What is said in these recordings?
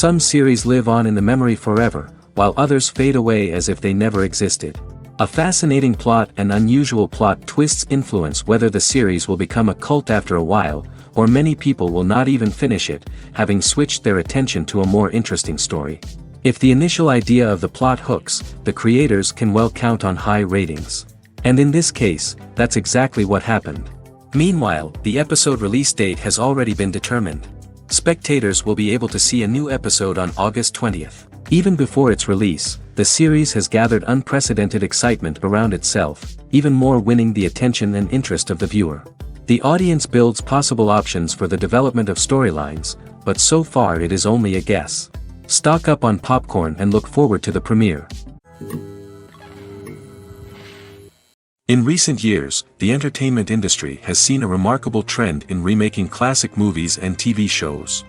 Some series live on in the memory forever, while others fade away as if they never existed. A fascinating plot and unusual plot twists influence whether the series will become a cult after a while, or many people will not even finish it, having switched their attention to a more interesting story. If the initial idea of the plot hooks, the creators can well count on high ratings. And in this case, that's exactly what happened. Meanwhile, the episode release date has already been determined. Spectators will be able to see a new episode on August 20th. Even before its release, the series has gathered unprecedented excitement around itself, even more winning the attention and interest of the viewer. The audience builds possible options for the development of storylines, but so far it is only a guess. Stock up on popcorn and look forward to the premiere. In recent years, the entertainment industry has seen a remarkable trend in remaking classic movies and TV shows.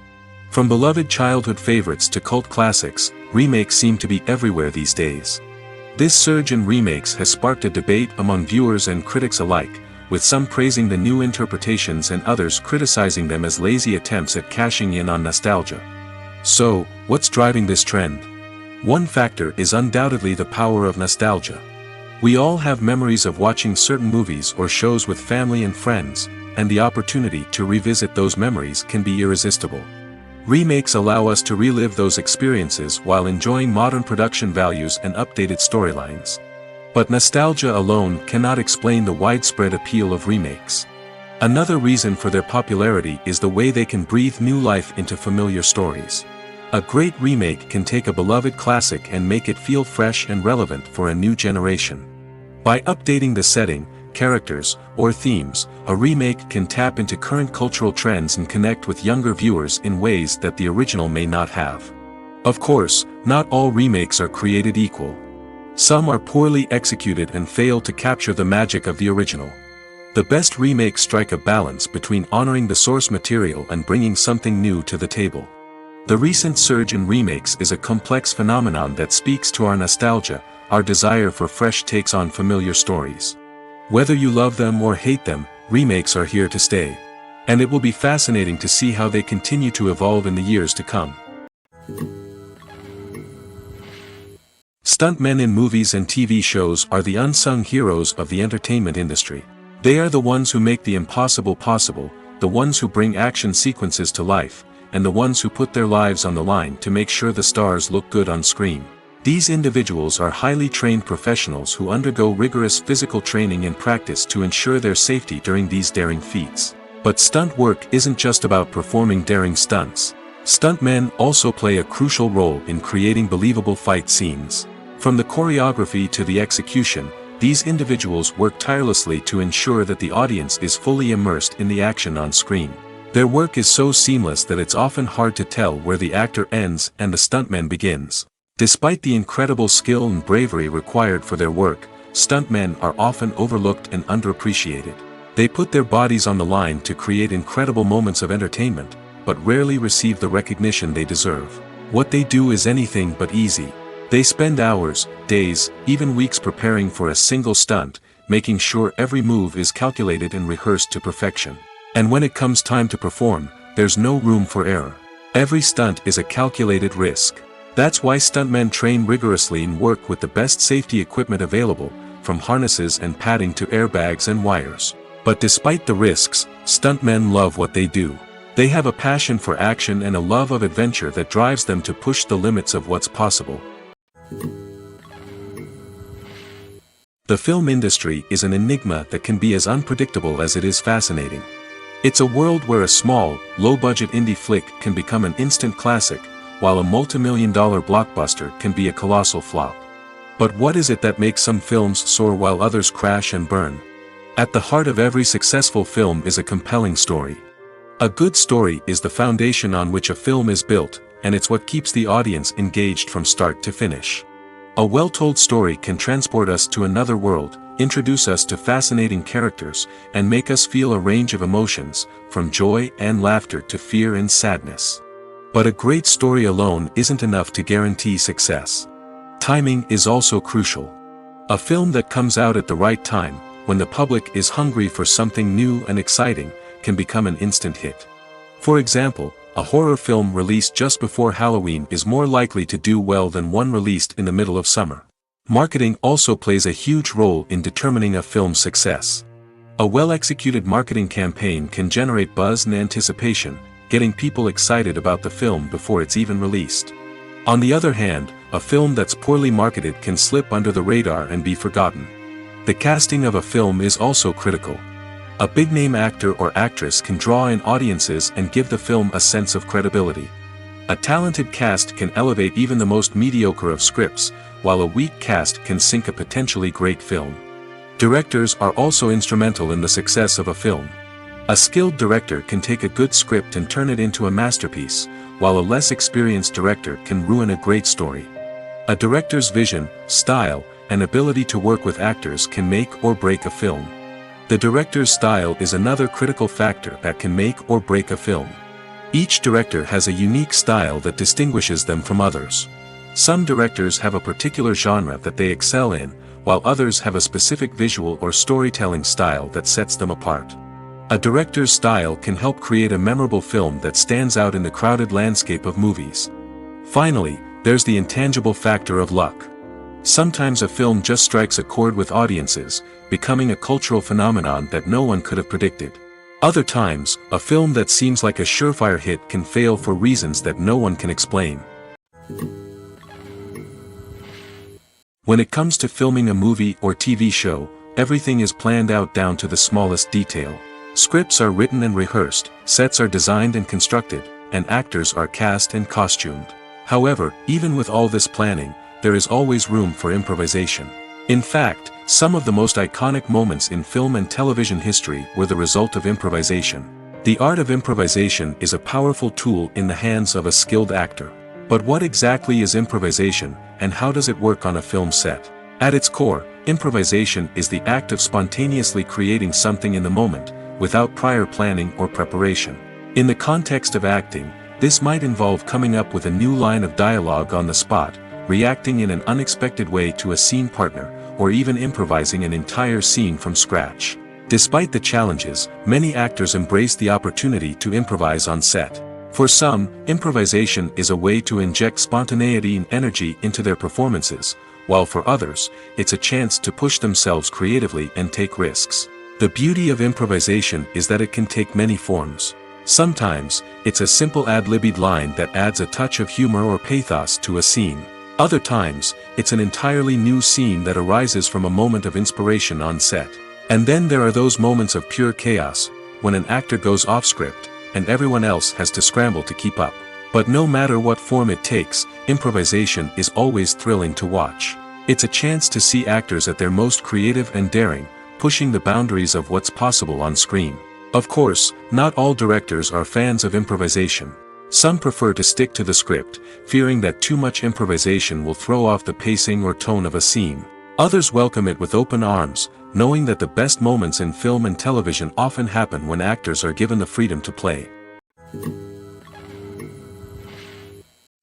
From beloved childhood favorites to cult classics, remakes seem to be everywhere these days. This surge in remakes has sparked a debate among viewers and critics alike, with some praising the new interpretations and others criticizing them as lazy attempts at cashing in on nostalgia. So, what's driving this trend? One factor is undoubtedly the power of nostalgia. We all have memories of watching certain movies or shows with family and friends, and the opportunity to revisit those memories can be irresistible. Remakes allow us to relive those experiences while enjoying modern production values and updated storylines. But nostalgia alone cannot explain the widespread appeal of remakes. Another reason for their popularity is the way they can breathe new life into familiar stories. A great remake can take a beloved classic and make it feel fresh and relevant for a new generation. By updating the setting, characters, or themes, a remake can tap into current cultural trends and connect with younger viewers in ways that the original may not have. Of course, not all remakes are created equal. Some are poorly executed and fail to capture the magic of the original. The best remakes strike a balance between honoring the source material and bringing something new to the table. The recent surge in remakes is a complex phenomenon that speaks to our nostalgia, our desire for fresh takes on familiar stories. Whether you love them or hate them, remakes are here to stay. And it will be fascinating to see how they continue to evolve in the years to come. Stuntmen in movies and TV shows are the unsung heroes of the entertainment industry. They are the ones who make the impossible possible, the ones who bring action sequences to life, and the ones who put their lives on the line to make sure the stars look good on screen. These individuals are highly trained professionals who undergo rigorous physical training and practice to ensure their safety during these daring feats. But stunt work isn't just about performing daring stunts. Stuntmen also play a crucial role in creating believable fight scenes. From the choreography to the execution, these individuals work tirelessly to ensure that the audience is fully immersed in the action on screen. Their work is so seamless that it's often hard to tell where the actor ends and the stuntman begins. Despite the incredible skill and bravery required for their work, stuntmen are often overlooked and underappreciated. They put their bodies on the line to create incredible moments of entertainment, but rarely receive the recognition they deserve. What they do is anything but easy. They spend hours, days, even weeks preparing for a single stunt, making sure every move is calculated and rehearsed to perfection. And when it comes time to perform, there's no room for error. Every stunt is a calculated risk. That's why stuntmen train rigorously and work with the best safety equipment available, from harnesses and padding to airbags and wires. But despite the risks, stuntmen love what they do. They have a passion for action and a love of adventure that drives them to push the limits of what's possible. The film industry is an enigma that can be as unpredictable as it is fascinating. It's a world where a small, low-budget indie flick can become an instant classic, while a multi-million-dollar blockbuster can be a colossal flop. But what is it that makes some films soar while others crash and burn? At the heart of every successful film is a compelling story. A good story is the foundation on which a film is built, and it's what keeps the audience engaged from start to finish. A well-told story can transport us to another world, introduce us to fascinating characters, and make us feel a range of emotions, from joy and laughter to fear and sadness. But a great story alone isn't enough to guarantee success. Timing is also crucial. A film that comes out at the right time, when the public is hungry for something new and exciting, can become an instant hit. For example, A horror film released just before Halloween is more likely to do well than one released in the middle of summer. Marketing also plays a huge role in determining a film's success. A well-executed marketing campaign can generate buzz and anticipation, getting people excited about the film before it's even released. On the other hand, a film that's poorly marketed can slip under the radar and be forgotten. The casting of a film is also critical. A big-name actor or actress can draw in audiences and give the film a sense of credibility. A talented cast can elevate even the most mediocre of scripts, while a weak cast can sink a potentially great film. Directors are also instrumental in the success of a film. A skilled director can take a good script and turn it into a masterpiece, while a less experienced director can ruin a great story. A director's vision, style, and ability to work with actors can make or break a film. The director's style is another critical factor that can make or break a film. Each director has a unique style that distinguishes them from others. Some directors have a particular genre that they excel in, while others have a specific visual or storytelling style that sets them apart. A director's style can help create a memorable film that stands out in the crowded landscape of movies. Finally, there's the intangible factor of luck. Sometimes a film just strikes a chord with audiences, becoming a cultural phenomenon that no one could have predicted. Other times, a film that seems like a surefire hit can fail for reasons that no one can explain. When it comes to filming a movie or TV show, everything is planned out down to the smallest detail. Scripts are written and rehearsed, sets are designed and constructed, and actors are cast and costumed. However, even with all this planning, there is always room for improvisation. In fact, some of the most iconic moments in film and television history were the result of improvisation. The art of improvisation is a powerful tool in the hands of a skilled actor. But what exactly is improvisation, and how does it work on a film set? At its core, improvisation is the act of spontaneously creating something in the moment, without prior planning or preparation. In the context of acting, this might involve coming up with a new line of dialogue on the spot, reacting in an unexpected way to a scene partner, or even improvising an entire scene from scratch. Despite the challenges, many actors embrace the opportunity to improvise on set. For some, improvisation is a way to inject spontaneity and energy into their performances, while for others, it's a chance to push themselves creatively and take risks. The beauty of improvisation is that it can take many forms. Sometimes, it's a simple ad-libbed line that adds a touch of humor or pathos to a scene. Other times, it's an entirely new scene that arises from a moment of inspiration on set. And then there are those moments of pure chaos, when an actor goes off script, and everyone else has to scramble to keep up. But no matter what form it takes, improvisation is always thrilling to watch. It's a chance to see actors at their most creative and daring, pushing the boundaries of what's possible on screen. Of course, not all directors are fans of improvisation. Some prefer to stick to the script, fearing that too much improvisation will throw off the pacing or tone of a scene. Others welcome it with open arms, knowing that the best moments in film and television often happen when actors are given the freedom to play.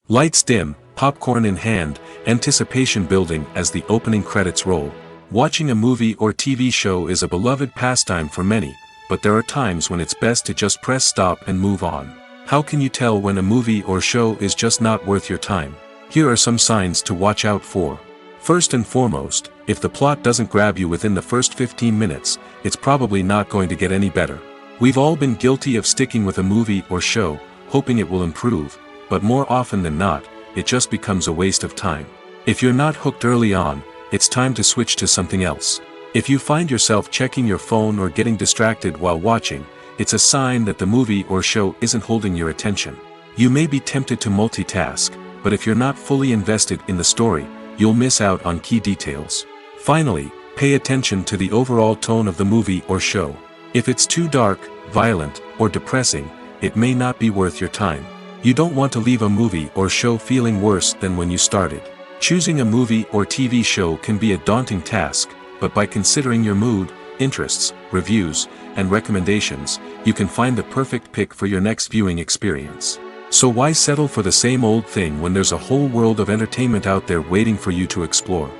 Lights dim, popcorn in hand, anticipation building as the opening credits roll. Watching a movie or TV show is a beloved pastime for many, but there are times when it's best to just press stop and move on. How can you tell when a movie or show is just not worth your time? Here are some signs to watch out for. First and foremost, if the plot doesn't grab you within the first 15 minutes, it's probably not going to get any better. We've all been guilty of sticking with a movie or show, hoping it will improve, but more often than not, it just becomes a waste of time. If you're not hooked early on, it's time to switch to something else. If you find yourself checking your phone or getting distracted while watching, it's a sign that the movie or show isn't holding your attention. You may be tempted to multitask, but if you're not fully invested in the story, you'll miss out on key details. Finally, pay attention to the overall tone of the movie or show. If it's too dark, violent, or depressing, it may not be worth your time. You don't want to leave a movie or show feeling worse than when you started. Choosing a movie or TV show can be a daunting task, but by considering your mood, interests, reviews, and recommendations, you can find the perfect pick for your next viewing experience. So why settle for the same old thing when there's a whole world of entertainment out there waiting for you to explore?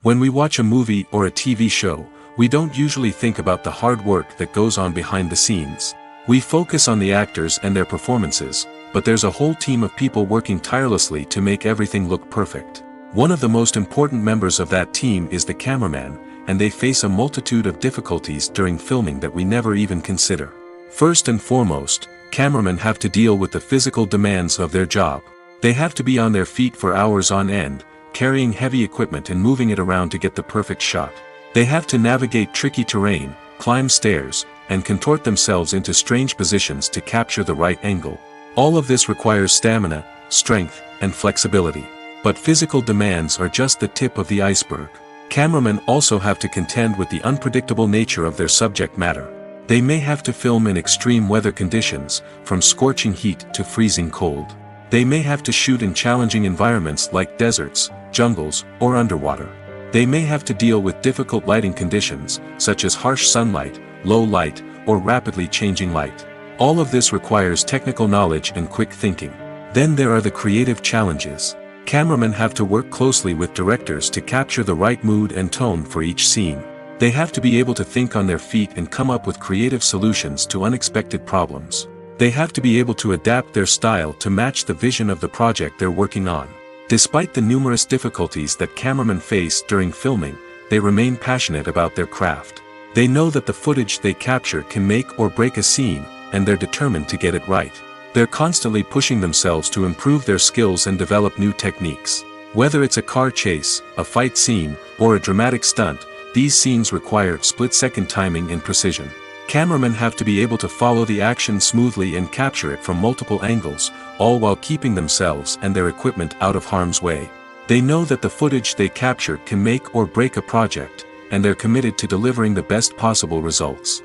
When we watch a movie or a TV show, We don't usually think about the hard work that goes on behind the scenes. We focus on the actors and their performances, but there's a whole team of people working tirelessly to make everything look perfect. One of the most important members of that team is the cameraman, and they face a multitude of difficulties during filming that we never even consider. First and foremost, cameramen have to deal with the physical demands of their job. They have to be on their feet for hours on end, carrying heavy equipment and moving it around to get the perfect shot. They have to navigate tricky terrain, climb stairs, and contort themselves into strange positions to capture the right angle. All of this requires stamina, strength, and flexibility. But physical demands are just the tip of the iceberg. Cameramen also have to contend with the unpredictable nature of their subject matter. They may have to film in extreme weather conditions, from scorching heat to freezing cold. They may have to shoot in challenging environments like deserts, jungles, or underwater. They may have to deal with difficult lighting conditions, such as harsh sunlight, low light, or rapidly changing light. All of this requires technical knowledge and quick thinking. Then there are the creative challenges. Cameramen have to work closely with directors to capture the right mood and tone for each scene. They have to be able to think on their feet and come up with creative solutions to unexpected problems. They have to be able to adapt their style to match the vision of the project they're working on. Despite the numerous difficulties that cameramen face during filming, they remain passionate about their craft. They know that the footage they capture can make or break a scene, and they're determined to get it right. They're constantly pushing themselves to improve their skills and develop new techniques. Whether it's a car chase, a fight scene, or a dramatic stunt, these scenes require split-second timing and precision. Cameramen have to be able to follow the action smoothly and capture it from multiple angles, all while keeping themselves and their equipment out of harm's way. They know that the footage they capture can make or break a project, and they're committed to delivering the best possible results.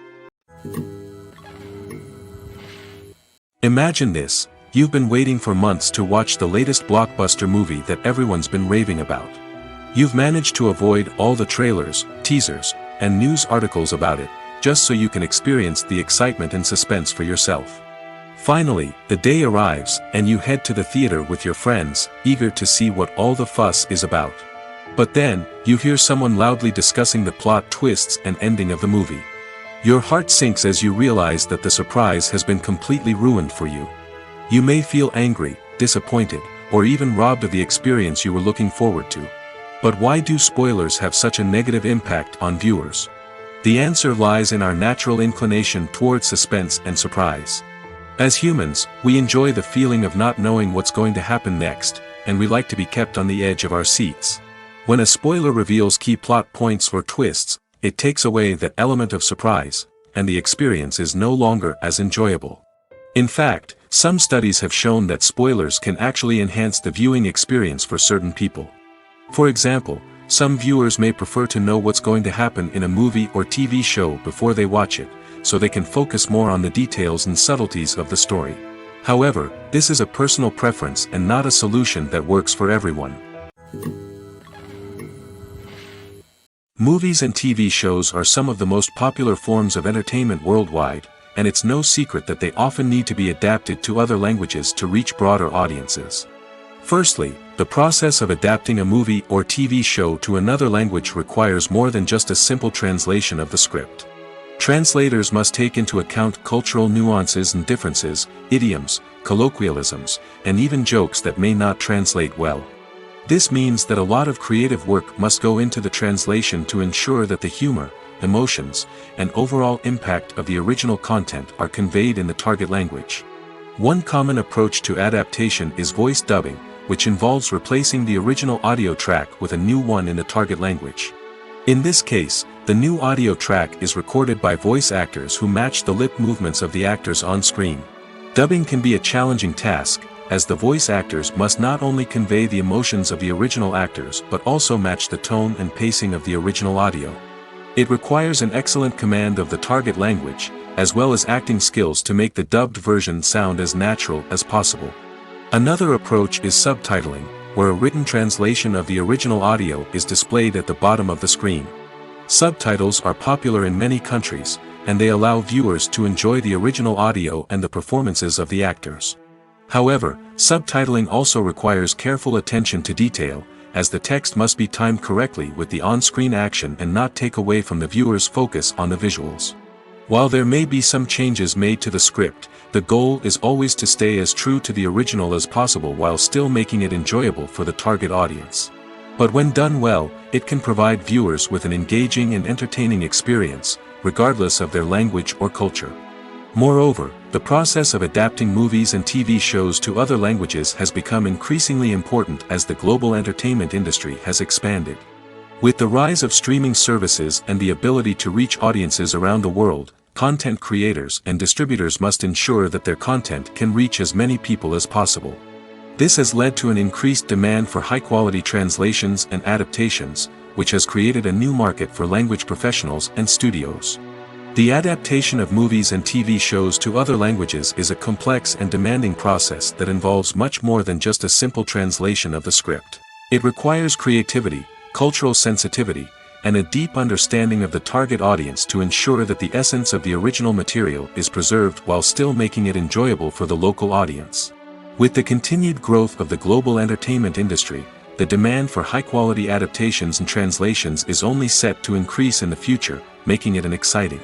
Imagine this: you've been waiting for months to watch the latest blockbuster movie that everyone's been raving about. You've managed to avoid all the trailers, teasers, and news articles about it, just so you can experience the excitement and suspense for yourself. Finally, the day arrives, and you head to the theater with your friends, eager to see what all the fuss is about. But then, you hear someone loudly discussing the plot twists and ending of the movie. Your heart sinks as you realize that the surprise has been completely ruined for you. You may feel angry, disappointed, or even robbed of the experience you were looking forward to. But why do spoilers have such a negative impact on viewers? The answer lies in our natural inclination towards suspense and surprise. As humans, we enjoy the feeling of not knowing what's going to happen next, and we like to be kept on the edge of our seats. When a spoiler reveals key plot points or twists, it takes away that element of surprise, and the experience is no longer as enjoyable. In fact, some studies have shown that spoilers can actually enhance the viewing experience for certain people. For example, some viewers may prefer to know what's going to happen in a movie or TV show before they watch it, so they can focus more on the details and subtleties of the story. However, this is a personal preference and not a solution that works for everyone. Movies and TV shows are some of the most popular forms of entertainment worldwide, and it's no secret that they often need to be adapted to other languages to reach broader audiences. Firstly, the process of adapting a movie or TV show to another language requires more than just a simple translation of the script. Translators must take into account cultural nuances and differences, idioms, colloquialisms, and even jokes that may not translate well. This means that a lot of creative work must go into the translation to ensure that the humor, emotions, and overall impact of the original content are conveyed in the target language. One common approach to adaptation is voice dubbing, which involves replacing the original audio track with a new one in the target language. In this case, the new audio track is recorded by voice actors who match the lip movements of the actors on screen. Dubbing can be a challenging task, as the voice actors must not only convey the emotions of the original actors but also match the tone and pacing of the original audio. It requires an excellent command of the target language, as well as acting skills to make the dubbed version sound as natural as possible. Another approach is subtitling, where a written translation of the original audio is displayed at the bottom of the screen. Subtitles are popular in many countries, and they allow viewers to enjoy the original audio and the performances of the actors. However, subtitling also requires careful attention to detail, as the text must be timed correctly with the on-screen action and not take away from the viewer's focus on the visuals. While there may be some changes made to the script, the goal is always to stay as true to the original as possible while still making it enjoyable for the target audience. But when done well, it can provide viewers with an engaging and entertaining experience, regardless of their language or culture. Moreover, the process of adapting movies and TV shows to other languages has become increasingly important as the global entertainment industry has expanded. With the rise of streaming services and the ability to reach audiences around the world, content creators and distributors must ensure that their content can reach as many people as possible. This has led to an increased demand for high-quality translations and adaptations, which has created a new market for language professionals and studios. The adaptation of movies and TV shows to other languages is a complex and demanding process that involves much more than just a simple translation of the script. It requires creativity, cultural sensitivity, and a deep understanding of the target audience to ensure that the essence of the original material is preserved while still making it enjoyable for the local audience. With the continued growth of the global entertainment industry, the demand for high-quality adaptations and translations is only set to increase in the future, making it an exciting.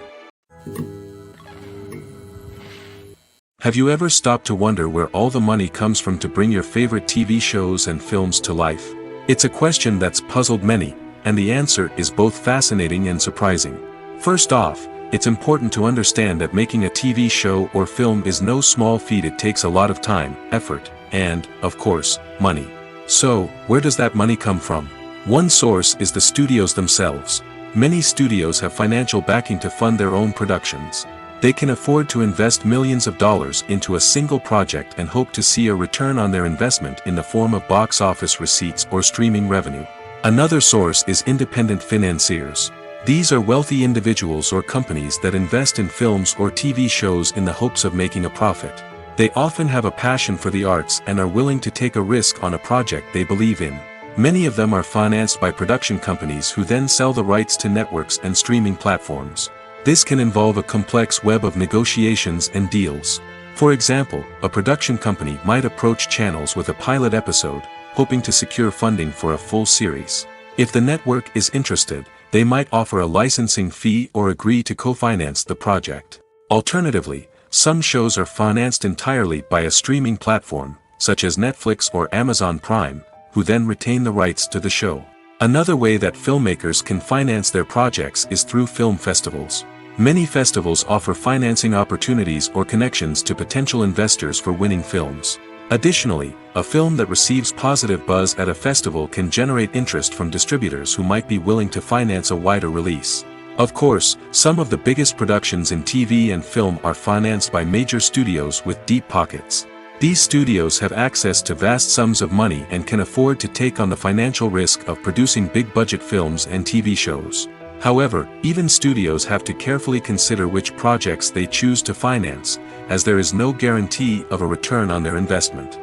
Have you ever stopped to wonder where all the money comes from to bring your favorite TV shows and films to life? It's a question that's puzzled many, and the answer is both fascinating and surprising. First off, it's important to understand that making a TV show or film is no small feat. It takes a lot of time, effort, and, of course, money. So, where does that money come from? One source is the studios themselves. Many studios have financial backing to fund their own productions. They can afford to invest millions of dollars into a single project and hope to see a return on their investment in the form of box office receipts or streaming revenue. Another source is independent financiers. These are wealthy individuals or companies that invest in films or TV shows in the hopes of making a profit. They often have a passion for the arts and are willing to take a risk on a project they believe in. Many of them are financed by production companies who then sell the rights to networks and streaming platforms. This can involve a complex web of negotiations and deals. For example, a production company might approach channels with a pilot episode, hoping to secure funding for a full series. If the network is interested, they might offer a licensing fee or agree to co-finance the project. Alternatively, some shows are financed entirely by a streaming platform, such as Netflix or Amazon Prime, who then retain the rights to the show. Another way that filmmakers can finance their projects is through film festivals. Many festivals offer financing opportunities or connections to potential investors for winning films. Additionally, a film that receives positive buzz at a festival can generate interest from distributors who might be willing to finance a wider release. Of course, some of the biggest productions in TV and film are financed by major studios with deep pockets. These studios have access to vast sums of money and can afford to take on the financial risk of producing big-budget films and TV shows. However, even studios have to carefully consider which projects they choose to finance, as there is no guarantee of a return on their investment.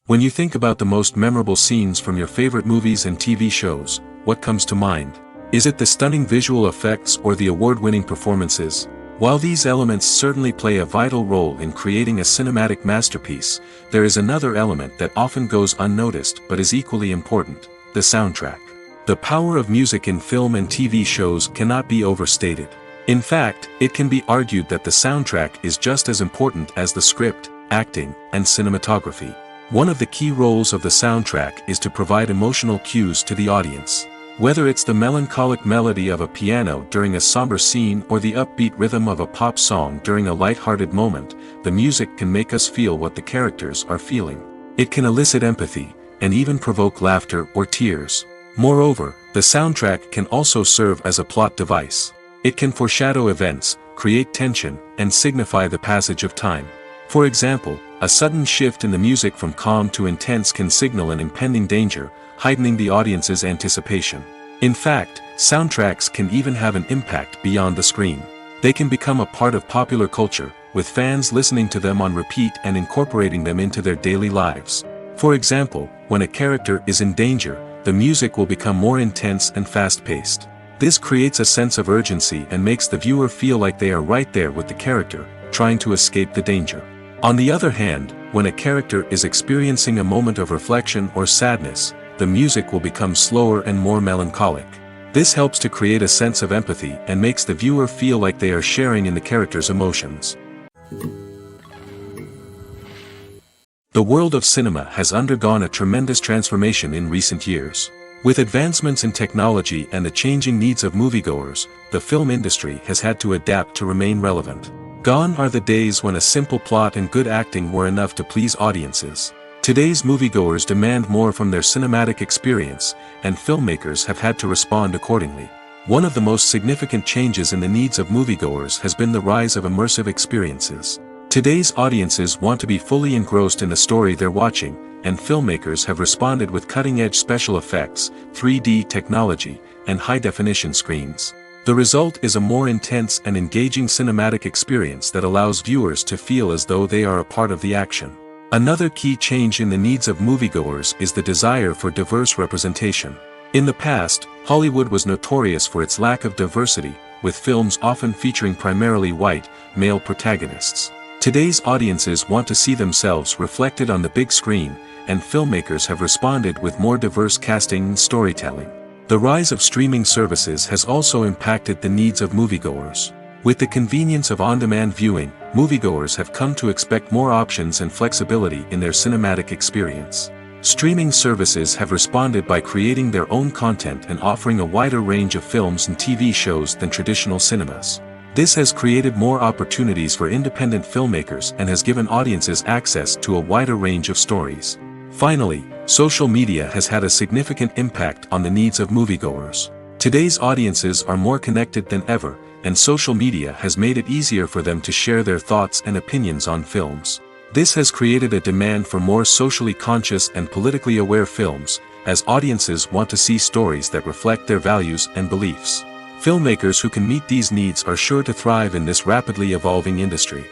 When you think about the most memorable scenes from your favorite movies and TV shows, what comes to mind? Is it the stunning visual effects or the award-winning performances? While these elements certainly play a vital role in creating a cinematic masterpiece, there is another element that often goes unnoticed but is equally important: the soundtrack. The power of music in film and TV shows cannot be overstated. In fact, it can be argued that the soundtrack is just as important as the script, acting, and cinematography. One of the key roles of the soundtrack is to provide emotional cues to the audience. Whether it's the melancholic melody of a piano during a somber scene or the upbeat rhythm of a pop song during a light-hearted moment, the music can make us feel what the characters are feeling. It can elicit empathy, and even provoke laughter or tears. Moreover, the soundtrack can also serve as a plot device. It can foreshadow events, create tension, and signify the passage of time. For example, a sudden shift in the music from calm to intense can signal an impending danger, heightening the audience's anticipation. In fact, soundtracks can even have an impact beyond the screen. They can become a part of popular culture, with fans listening to them on repeat and incorporating them into their daily lives. For example, when a character is in danger, the music will become more intense and fast-paced. This creates a sense of urgency and makes the viewer feel like they are right there with the character, trying to escape the danger. On the other hand, when a character is experiencing a moment of reflection or sadness, the music will become slower and more melancholic. This helps to create a sense of empathy and makes the viewer feel like they are sharing in the character's emotions. The world of cinema has undergone a tremendous transformation in recent years. With advancements in technology and the changing needs of moviegoers, the film industry has had to adapt to remain relevant. Gone are the days when a simple plot and good acting were enough to please audiences. Today's moviegoers demand more from their cinematic experience, and filmmakers have had to respond accordingly. One of the most significant changes in the needs of moviegoers has been the rise of immersive experiences. Today's audiences want to be fully engrossed in the story they're watching, and filmmakers have responded with cutting-edge special effects, 3D technology, and high-definition screens. The result is a more intense and engaging cinematic experience that allows viewers to feel as though they are a part of the action. Another key change in the needs of moviegoers is the desire for diverse representation. In the past, Hollywood was notorious for its lack of diversity, with films often featuring primarily white, male protagonists. Today's audiences want to see themselves reflected on the big screen, and filmmakers have responded with more diverse casting and storytelling. The rise of streaming services has also impacted the needs of moviegoers. With the convenience of on-demand viewing, moviegoers have come to expect more options and flexibility in their cinematic experience. Streaming services have responded by creating their own content and offering a wider range of films and TV shows than traditional cinemas. This has created more opportunities for independent filmmakers and has given audiences access to a wider range of stories. Finally, social media has had a significant impact on the needs of moviegoers. Today's audiences are more connected than ever, and social media has made it easier for them to share their thoughts and opinions on films. This has created a demand for more socially conscious and politically aware films, as audiences want to see stories that reflect their values and beliefs. Filmmakers who can meet these needs are sure to thrive in this rapidly evolving industry.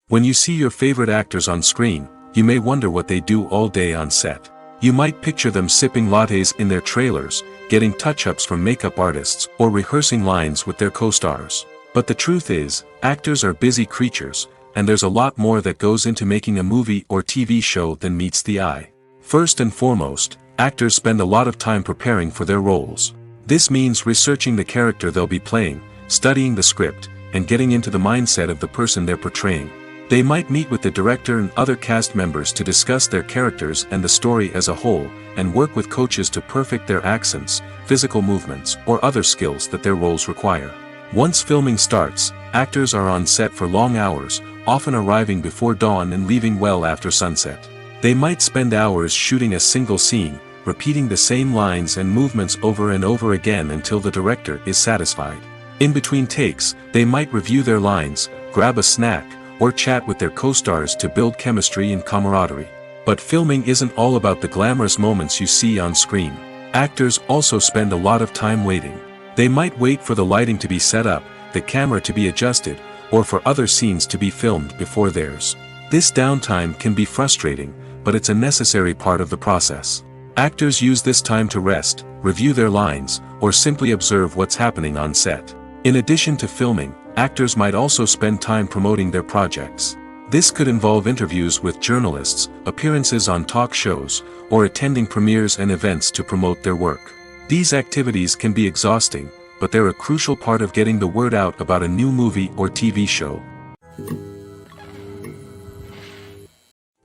When you see your favorite actors on screen, you may wonder what they do all day on set. You might picture them sipping lattes in their trailers, getting touch-ups from makeup artists, or rehearsing lines with their co-stars. But the truth is, actors are busy creatures, and there's a lot more that goes into making a movie or TV show than meets the eye. First and foremost, actors spend a lot of time preparing for their roles. This means researching the character they'll be playing, studying the script, and getting into the mindset of the person they're portraying. They might meet with the director and other cast members to discuss their characters and the story as a whole, and work with coaches to perfect their accents, physical movements, or other skills that their roles require. Once filming starts, actors are on set for long hours, often arriving before dawn and leaving well after sunset. They might spend hours shooting a single scene, repeating the same lines and movements over and over again until the director is satisfied. In between takes, they might review their lines, grab a snack, or chat with their co-stars to build chemistry and camaraderie. But filming isn't all about the glamorous moments you see on screen. Actors also spend a lot of time waiting. They might wait for the lighting to be set up, the camera to be adjusted, or for other scenes to be filmed before theirs. This downtime can be frustrating, but it's a necessary part of the process. Actors use this time to rest, review their lines, or simply observe what's happening on set. In addition to filming, actors might also spend time promoting their projects. This could involve interviews with journalists, appearances on talk shows, or attending premieres and events to promote their work. These activities can be exhausting, but they're a crucial part of getting the word out about a new movie or TV show.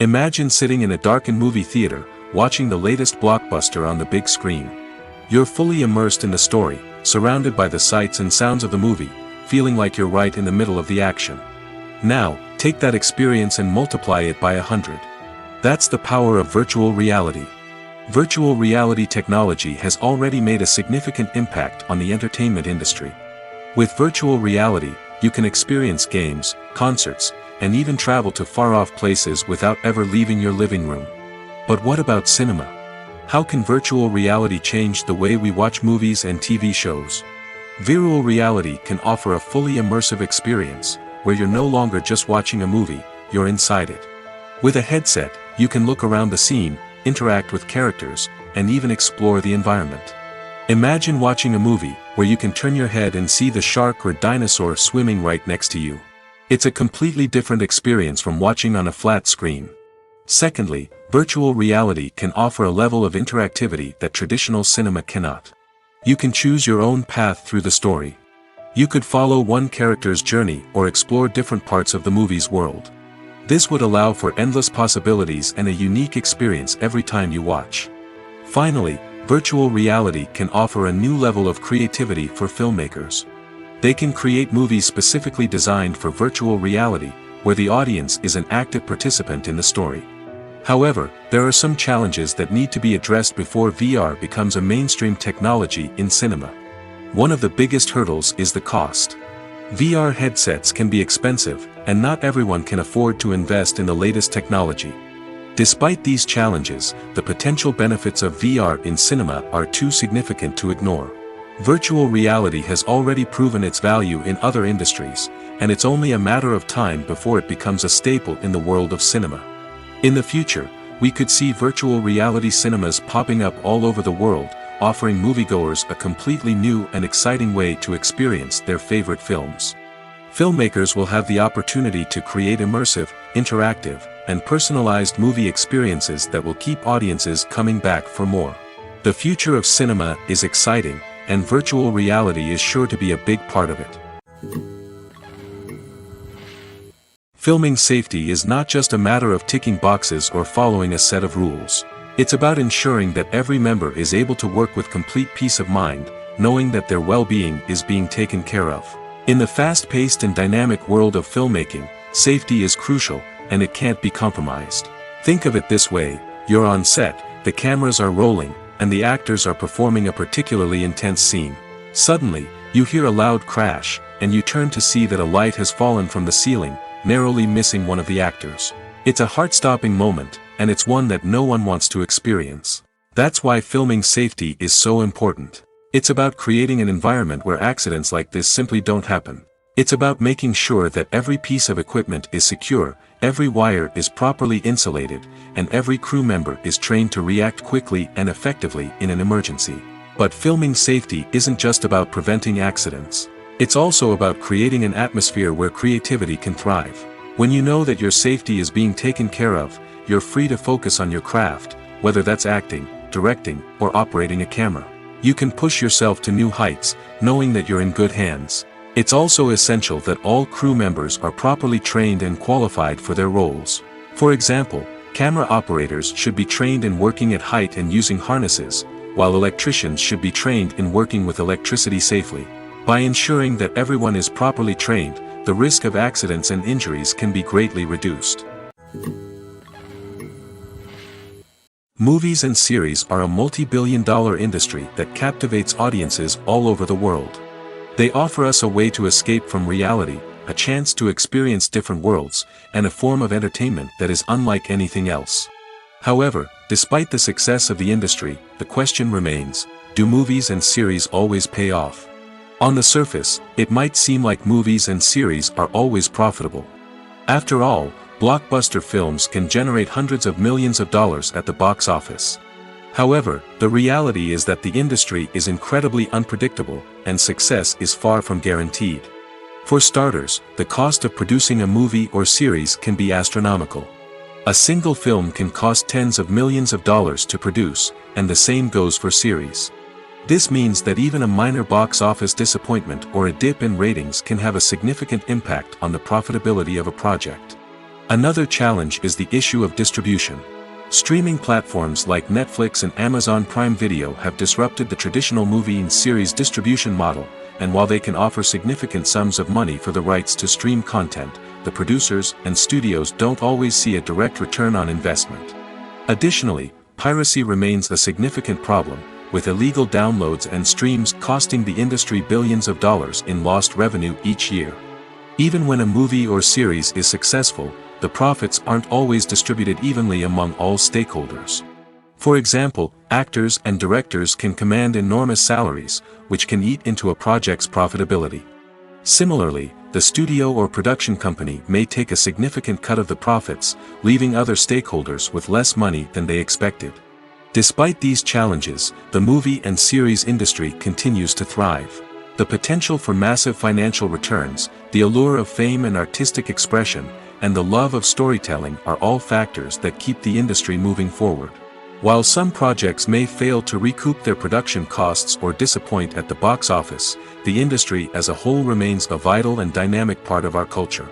Imagine sitting in a darkened movie theater, watching the latest blockbuster on the big screen. You're fully immersed in the story, surrounded by the sights and sounds of the movie, feeling like you're right in the middle of the action. Now, take that experience and multiply it by 100. That's the power of virtual reality. Virtual reality technology has already made a significant impact on the entertainment industry. With virtual reality, you can experience games, concerts, and even travel to far-off places without ever leaving your living room. But what about cinema? How can virtual reality change the way we watch movies and TV shows? Virtual reality can offer a fully immersive experience, where you're no longer just watching a movie, you're inside it. With a headset, you can look around the scene, interact with characters, and even explore the environment. Imagine watching a movie, where you can turn your head and see the shark or dinosaur swimming right next to you. It's a completely different experience from watching on a flat screen. Secondly, virtual reality can offer a level of interactivity that traditional cinema cannot. You can choose your own path through the story. You could follow one character's journey or explore different parts of the movie's world. This would allow for endless possibilities and a unique experience every time you watch. Finally, virtual reality can offer a new level of creativity for filmmakers. They can create movies specifically designed for virtual reality, where the audience is an active participant in the story. However, there are some challenges that need to be addressed before VR becomes a mainstream technology in cinema. One of the biggest hurdles is the cost. VR headsets can be expensive, and not everyone can afford to invest in the latest technology. Despite these challenges, the potential benefits of VR in cinema are too significant to ignore. Virtual reality has already proven its value in other industries, and it's only a matter of time before it becomes a staple in the world of cinema. In the future, we could see virtual reality cinemas popping up all over the world, offering moviegoers a completely new and exciting way to experience their favorite films. Filmmakers will have the opportunity to create immersive, interactive, and personalized movie experiences that will keep audiences coming back for more. The future of cinema is exciting, and virtual reality is sure to be a big part of it. Filming safety is not just a matter of ticking boxes or following a set of rules. It's about ensuring that every member is able to work with complete peace of mind, knowing that their well-being is being taken care of. In the fast-paced and dynamic world of filmmaking, safety is crucial, and it can't be compromised. Think of it this way: you're on set, the cameras are rolling, and the actors are performing a particularly intense scene. Suddenly, you hear a loud crash, and you turn to see that a light has fallen from the ceiling, narrowly missing one of the actors. It's a heart-stopping moment, and it's one that no one wants to experience. That's why filming safety is so important. It's about creating an environment where accidents like this simply don't happen. It's about making sure that every piece of equipment is secure, every wire is properly insulated, and every crew member is trained to react quickly and effectively in an emergency. But filming safety isn't just about preventing accidents. It's also about creating an atmosphere where creativity can thrive. When you know that your safety is being taken care of, you're free to focus on your craft, whether that's acting, directing, or operating a camera. You can push yourself to new heights, knowing that you're in good hands. It's also essential that all crew members are properly trained and qualified for their roles. For example, camera operators should be trained in working at height and using harnesses, while electricians should be trained in working with electricity safely. By ensuring that everyone is properly trained, the risk of accidents and injuries can be greatly reduced. Movies and series are a multi-billion-dollar industry that captivates audiences all over the world. They offer us a way to escape from reality, a chance to experience different worlds, and a form of entertainment that is unlike anything else. However, despite the success of the industry, the question remains: do movies and series always pay off? On the surface, it might seem like movies and series are always profitable. After all, blockbuster films can generate hundreds of millions of dollars at the box office. However, the reality is that the industry is incredibly unpredictable, and success is far from guaranteed. For starters, the cost of producing a movie or series can be astronomical. A single film can cost tens of millions of dollars to produce, and the same goes for series. This means that even a minor box office disappointment or a dip in ratings can have a significant impact on the profitability of a project. Another challenge is the issue of distribution. Streaming platforms like Netflix and Amazon Prime Video have disrupted the traditional movie and series distribution model, and while they can offer significant sums of money for the rights to stream content, the producers and studios don't always see a direct return on investment. Additionally, piracy remains a significant problem, with illegal downloads and streams costing the industry billions of dollars in lost revenue each year. Even when a movie or series is successful, the profits aren't always distributed evenly among all stakeholders. For example, actors and directors can command enormous salaries, which can eat into a project's profitability. Similarly, the studio or production company may take a significant cut of the profits, leaving other stakeholders with less money than they expected. Despite these challenges, the movie and series industry continues to thrive. The potential for massive financial returns, the allure of fame and artistic expression, and the love of storytelling are all factors that keep the industry moving forward. While some projects may fail to recoup their production costs or disappoint at the box office, the industry as a whole remains a vital and dynamic part of our culture.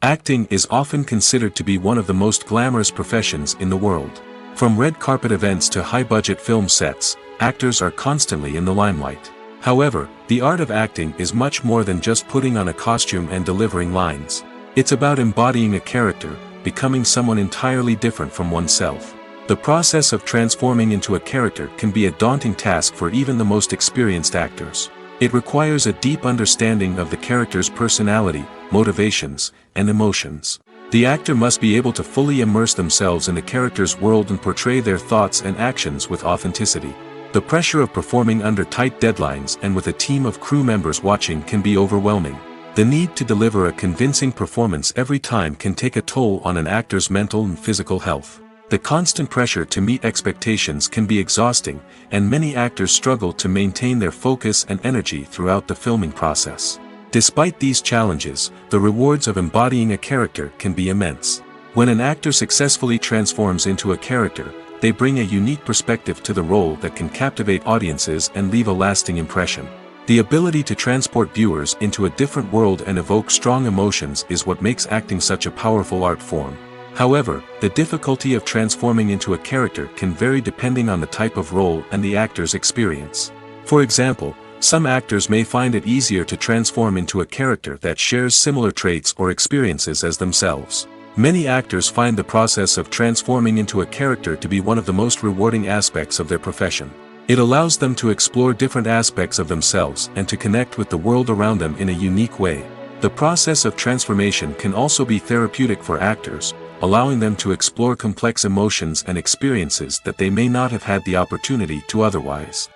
Acting is often considered to be one of the most glamorous professions in the world. From red carpet events to high-budget film sets, actors are constantly in the limelight. However, the art of acting is much more than just putting on a costume and delivering lines. It's about embodying a character, becoming someone entirely different from oneself. The process of transforming into a character can be a daunting task for even the most experienced actors. It requires a deep understanding of the character's personality, motivations, and emotions. The actor must be able to fully immerse themselves in the character's world and portray their thoughts and actions with authenticity. The pressure of performing under tight deadlines and with a team of crew members watching can be overwhelming. The need to deliver a convincing performance every time can take a toll on an actor's mental and physical health. The constant pressure to meet expectations can be exhausting, and many actors struggle to maintain their focus and energy throughout the filming process. Despite these challenges, the rewards of embodying a character can be immense. When an actor successfully transforms into a character, they bring a unique perspective to the role that can captivate audiences and leave a lasting impression. The ability to transport viewers into a different world and evoke strong emotions is what makes acting such a powerful art form. However, the difficulty of transforming into a character can vary depending on the type of role and the actor's experience. For example, some actors may find it easier to transform into a character that shares similar traits or experiences as themselves. Many actors find the process of transforming into a character to be one of the most rewarding aspects of their profession. It allows them to explore different aspects of themselves and to connect with the world around them in a unique way. The process of transformation can also be therapeutic for actors, allowing them to explore complex emotions and experiences that they may not have had the opportunity to otherwise.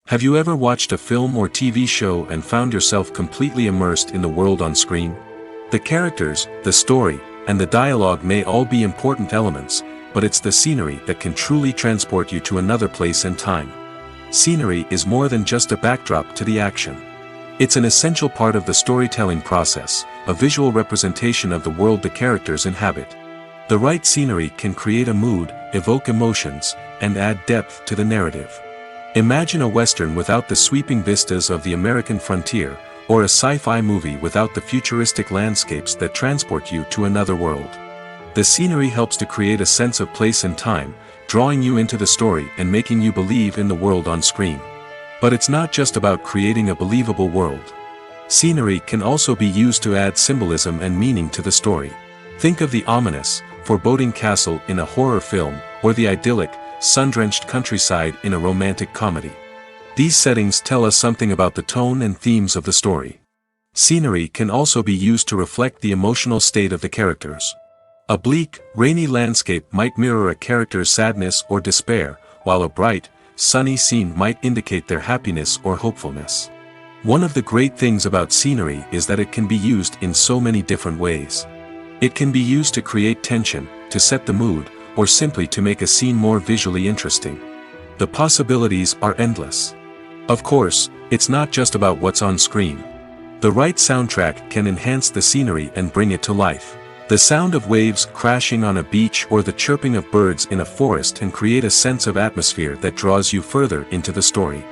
Have you ever watched a film or TV show and found yourself completely immersed in the world on screen? The characters, the story, and the dialogue may all be important elements, but it's the scenery that can truly transport you to another place and time. Scenery is more than just a backdrop to the action. It's an essential part of the storytelling process, a visual representation of the world the characters inhabit. The right scenery can create a mood, evoke emotions, and add depth to the narrative. Imagine a Western without the sweeping vistas of the American frontier, or a sci-fi movie without the futuristic landscapes that transport you to another world. The scenery helps to create a sense of place and time, drawing you into the story and making you believe in the world on screen. But it's not just about creating a believable world. Scenery can also be used to add symbolism and meaning to the story. Think of the ominous, foreboding castle in a horror film, or the idyllic, sun-drenched countryside in a romantic comedy. These settings tell us something about the tone and themes of the story. Scenery can also be used to reflect the emotional state of the characters. A bleak, rainy landscape might mirror a character's sadness or despair, while a bright, sunny scene might indicate their happiness or hopefulness. One of the great things about scenery is that it can be used in so many different ways. It can be used to create tension, to set the mood, or simply to make a scene more visually interesting. The possibilities are endless. Of course, it's not just about what's on screen. The right soundtrack can enhance the scenery and bring it to life. The sound of waves crashing on a beach or the chirping of birds in a forest can create a sense of atmosphere that draws you further into the story.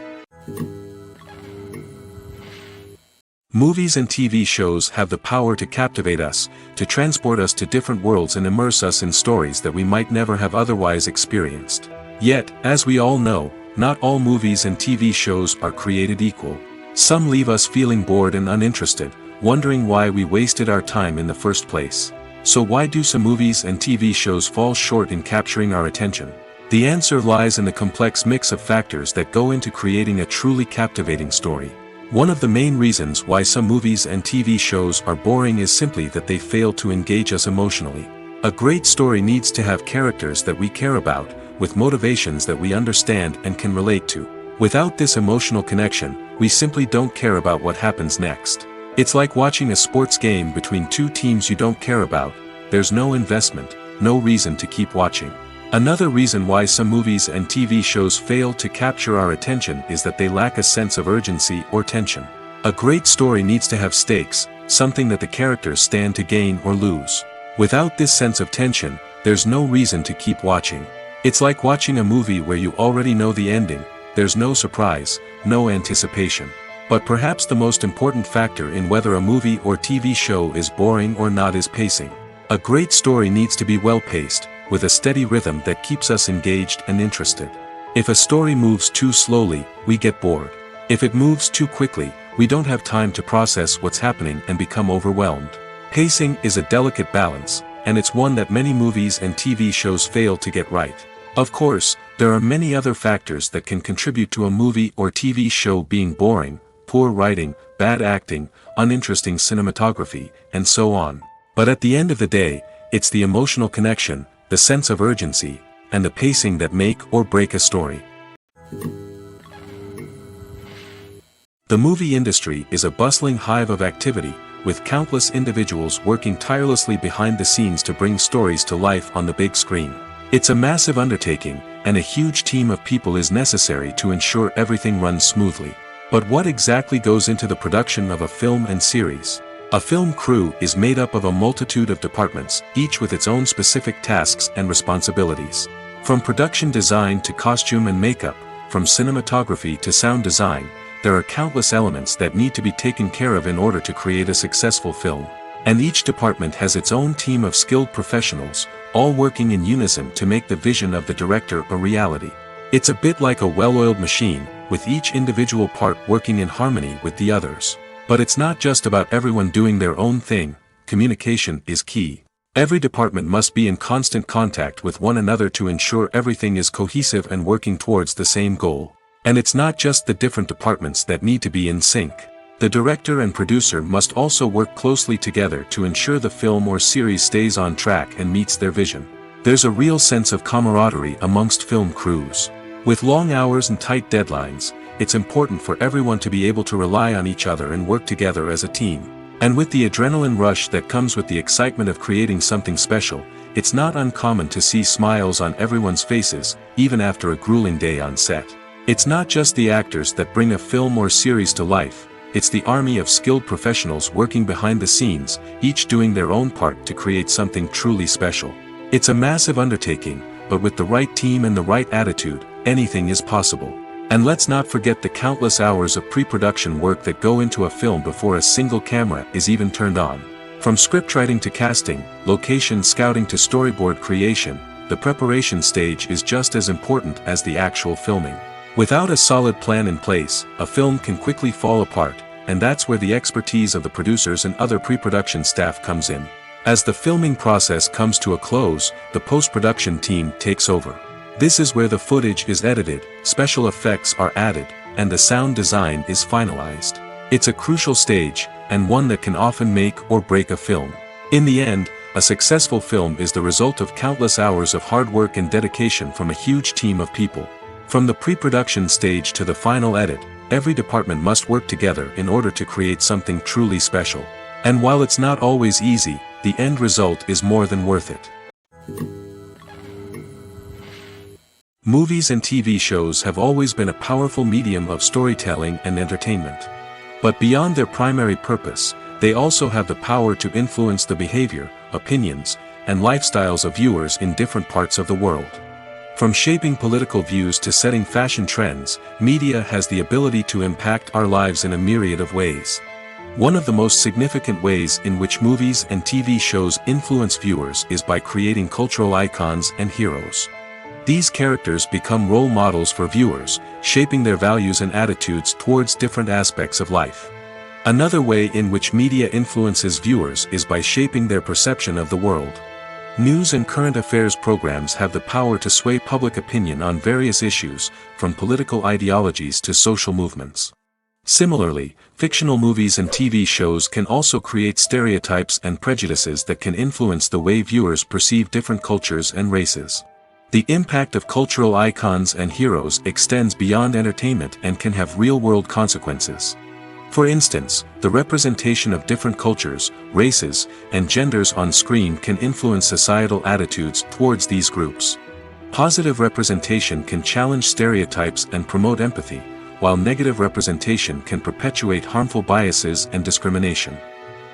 Movies and TV shows have the power to captivate us, to transport us to different worlds and immerse us in stories that we might never have otherwise experienced. Yet, as we all know, not all movies and TV shows are created equal. Some leave us feeling bored and uninterested, wondering why we wasted our time in the first place. So why do some movies and TV shows fall short in capturing our attention? The answer lies in the complex mix of factors that go into creating a truly captivating story. One of the main reasons why some movies and TV shows are boring is simply that they fail to engage us emotionally. A great story needs to have characters that we care about, with motivations that we understand and can relate to. Without this emotional connection, we simply don't care about what happens next. It's like watching a sports game between two teams you don't care about. There's no investment, no reason to keep watching. Another reason why some movies and TV shows fail to capture our attention is that they lack a sense of urgency or tension. A great story needs to have stakes, something that the characters stand to gain or lose. Without this sense of tension, there's no reason to keep watching. It's like watching a movie where you already know the ending, there's no surprise, no anticipation. But perhaps the most important factor in whether a movie or TV show is boring or not is pacing. A great story needs to be well-paced, with a steady rhythm that keeps us engaged and interested. If a story moves too slowly, we get bored. If it moves too quickly, we don't have time to process what's happening and become overwhelmed. Pacing is a delicate balance, and it's one that many movies and TV shows fail to get right. Of course, there are many other factors that can contribute to a movie or TV show being boring: poor writing, bad acting, uninteresting cinematography, and so on. But at the end of the day, it's the emotional connection, the sense of urgency, and the pacing that make or break a story. The movie industry is a bustling hive of activity, with countless individuals working tirelessly behind the scenes to bring stories to life on the big screen. It's a massive undertaking, and a huge team of people is necessary to ensure everything runs smoothly. But what exactly goes into the production of a film and series? A film crew is made up of a multitude of departments, each with its own specific tasks and responsibilities. From production design to costume and makeup, from cinematography to sound design, there are countless elements that need to be taken care of in order to create a successful film. And each department has its own team of skilled professionals, all working in unison to make the vision of the director a reality. It's a bit like a well-oiled machine, with each individual part working in harmony with the others. But it's not just about everyone doing their own thing. Communication is key. Every department must be in constant contact with one another to ensure everything is cohesive and working towards the same goal. And it's not just the different departments that need to be in sync. The director and producer must also work closely together to ensure the film or series stays on track and meets their vision. There's a real sense of camaraderie amongst film crews. With long hours and tight deadlines, it's important for everyone to be able to rely on each other and work together as a team. And with the adrenaline rush that comes with the excitement of creating something special, it's not uncommon to see smiles on everyone's faces, even after a grueling day on set. It's not just the actors that bring a film or series to life, it's the army of skilled professionals working behind the scenes, each doing their own part to create something truly special. It's a massive undertaking, but with the right team and the right attitude, anything is possible. And let's not forget the countless hours of pre-production work that go into a film before a single camera is even turned on. From scriptwriting to casting, location scouting to storyboard creation, the preparation stage is just as important as the actual filming. Without a solid plan in place, a film can quickly fall apart, and that's where the expertise of the producers and other pre-production staff comes in. As the filming process comes to a close, the post-production team takes over. This is where the footage is edited, special effects are added, and the sound design is finalized. It's a crucial stage, and one that can often make or break a film. In the end, a successful film is the result of countless hours of hard work and dedication from a huge team of people. From the pre-production stage to the final edit, every department must work together in order to create something truly special. And while it's not always easy, the end result is more than worth it. Movies and TV shows have always been a powerful medium of storytelling and entertainment. But beyond their primary purpose, they also have the power to influence the behavior, opinions, and lifestyles of viewers in different parts of the world. From shaping political views to setting fashion trends, media has the ability to impact our lives in a myriad of ways. One of the most significant ways in which movies and TV shows influence viewers is by creating cultural icons and heroes. These characters become role models for viewers, shaping their values and attitudes towards different aspects of life. Another way in which media influences viewers is by shaping their perception of the world. News and current affairs programs have the power to sway public opinion on various issues, from political ideologies to social movements. Similarly, fictional movies and TV shows can also create stereotypes and prejudices that can influence the way viewers perceive different cultures and races. The impact of cultural icons and heroes extends beyond entertainment and can have real-world consequences. For instance, the representation of different cultures, races, and genders on screen can influence societal attitudes towards these groups. Positive representation can challenge stereotypes and promote empathy, while negative representation can perpetuate harmful biases and discrimination.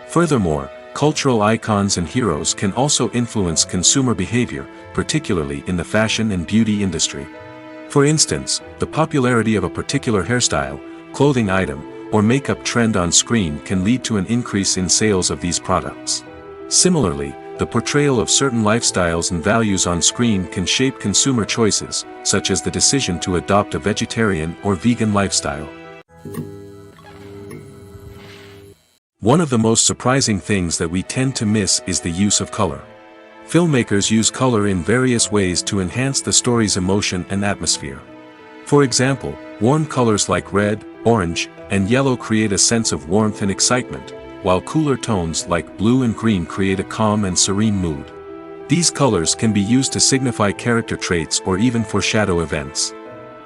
Furthermore, cultural icons and heroes can also influence consumer behavior, particularly in the fashion and beauty industry. For instance, the popularity of a particular hairstyle, clothing item, or makeup trend on screen can lead to an increase in sales of these products. Similarly, the portrayal of certain lifestyles and values on screen can shape consumer choices, such as the decision to adopt a vegetarian or vegan lifestyle. One of the most surprising things that we tend to miss is the use of color. Filmmakers use color in various ways to enhance the story's emotion and atmosphere. For example, warm colors like red, orange, and yellow create a sense of warmth and excitement, while cooler tones like blue and green create a calm and serene mood. These colors can be used to signify character traits or even foreshadow events.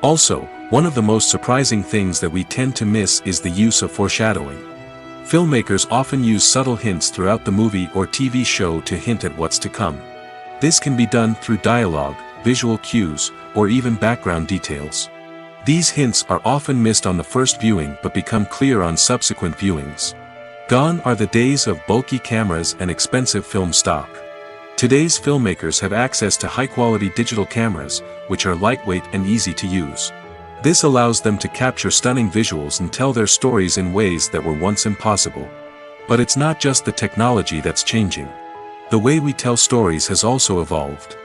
Also, one of the most surprising things that we tend to miss is the use of foreshadowing. Filmmakers often use subtle hints throughout the movie or TV show to hint at what's to come. This can be done through dialogue, visual cues, or even background details. These hints are often missed on the first viewing but become clear on subsequent viewings. Gone are the days of bulky cameras and expensive film stock. Today's filmmakers have access to high-quality digital cameras, which are lightweight and easy to use. This allows them to capture stunning visuals and tell their stories in ways that were once impossible. But it's not just the technology that's changing. The way we tell stories has also evolved.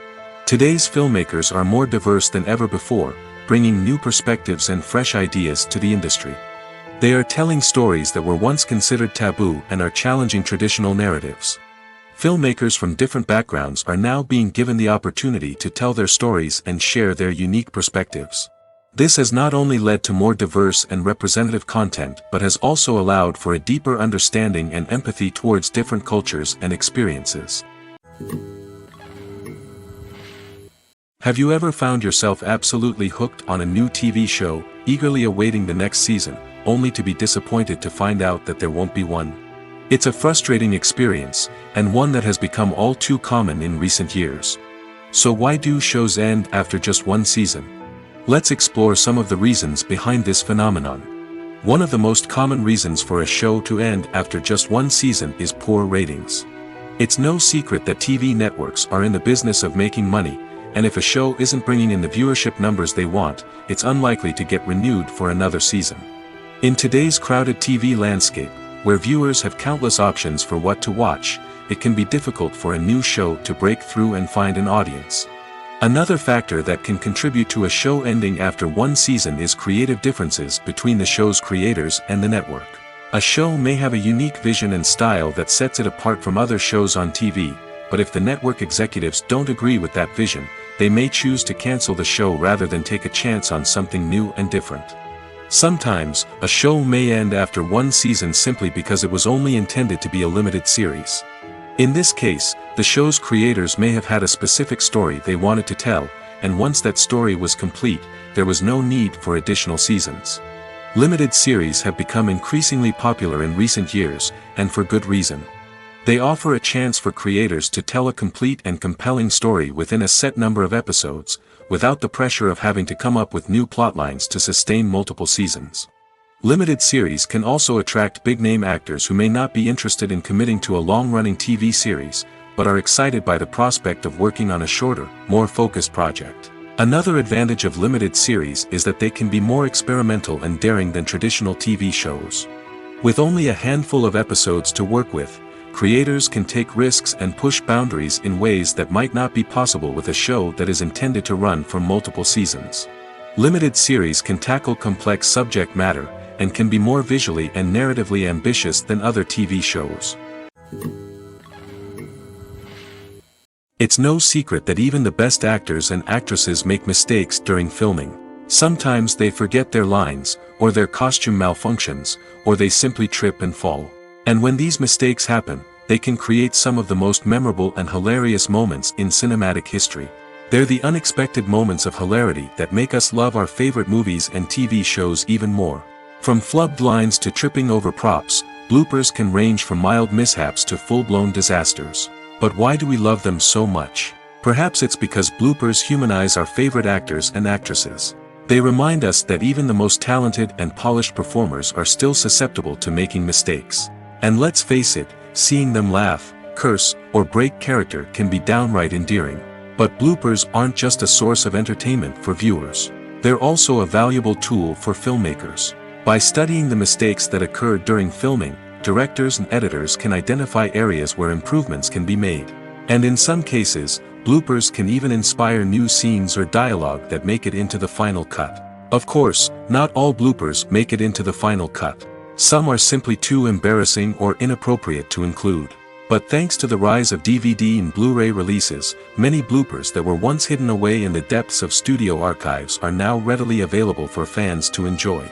Today's filmmakers are more diverse than ever before, bringing new perspectives and fresh ideas to the industry. They are telling stories that were once considered taboo and are challenging traditional narratives. Filmmakers from different backgrounds are now being given the opportunity to tell their stories and share their unique perspectives. This has not only led to more diverse and representative content but has also allowed for a deeper understanding and empathy towards different cultures and experiences. Have you ever found yourself absolutely hooked on a new TV show, eagerly awaiting the next season, only to be disappointed to find out that there won't be one? It's a frustrating experience, and one that has become all too common in recent years. So why do shows end after just one season? Let's explore some of the reasons behind this phenomenon. One of the most common reasons for a show to end after just one season is poor ratings. It's no secret that TV networks are in the business of making money, and if a show isn't bringing in the viewership numbers they want, it's unlikely to get renewed for another season. In today's crowded TV landscape, where viewers have countless options for what to watch, it can be difficult for a new show to break through and find an audience. Another factor that can contribute to a show ending after one season is creative differences between the show's creators and the network. A show may have a unique vision and style that sets it apart from other shows on TV, but if the network executives don't agree with that vision, they may choose to cancel the show rather than take a chance on something new and different. Sometimes, a show may end after one season simply because it was only intended to be a limited series. In this case, the show's creators may have had a specific story they wanted to tell, and once that story was complete, there was no need for additional seasons. Limited series have become increasingly popular in recent years, and for good reason. They offer a chance for creators to tell a complete and compelling story within a set number of episodes, without the pressure of having to come up with new plotlines to sustain multiple seasons. Limited series can also attract big-name actors who may not be interested in committing to a long-running TV series, but are excited by the prospect of working on a shorter, more focused project. Another advantage of limited series is that they can be more experimental and daring than traditional TV shows. With only a handful of episodes to work with, creators can take risks and push boundaries in ways that might not be possible with a show that is intended to run for multiple seasons. Limited series can tackle complex subject matter, and can be more visually and narratively ambitious than other TV shows. It's no secret that even the best actors and actresses make mistakes during filming. Sometimes they forget their lines, or their costume malfunctions, or they simply trip and fall. And when these mistakes happen, they can create some of the most memorable and hilarious moments in cinematic history. They're the unexpected moments of hilarity that make us love our favorite movies and TV shows even more. From flubbed lines to tripping over props, bloopers can range from mild mishaps to full-blown disasters. But why do we love them so much? Perhaps it's because bloopers humanize our favorite actors and actresses. They remind us that even the most talented and polished performers are still susceptible to making mistakes. And let's face it, seeing them laugh, curse, or break character can be downright endearing. But bloopers aren't just a source of entertainment for viewers. They're also a valuable tool for filmmakers. By studying the mistakes that occurred during filming, directors and editors can identify areas where improvements can be made. And in some cases, bloopers can even inspire new scenes or dialogue that make it into the final cut. Of course, not all bloopers make it into the final cut. Some are simply too embarrassing or inappropriate to include. But thanks to the rise of DVD and Blu-ray releases, many bloopers that were once hidden away in the depths of studio archives are now readily available for fans to enjoy.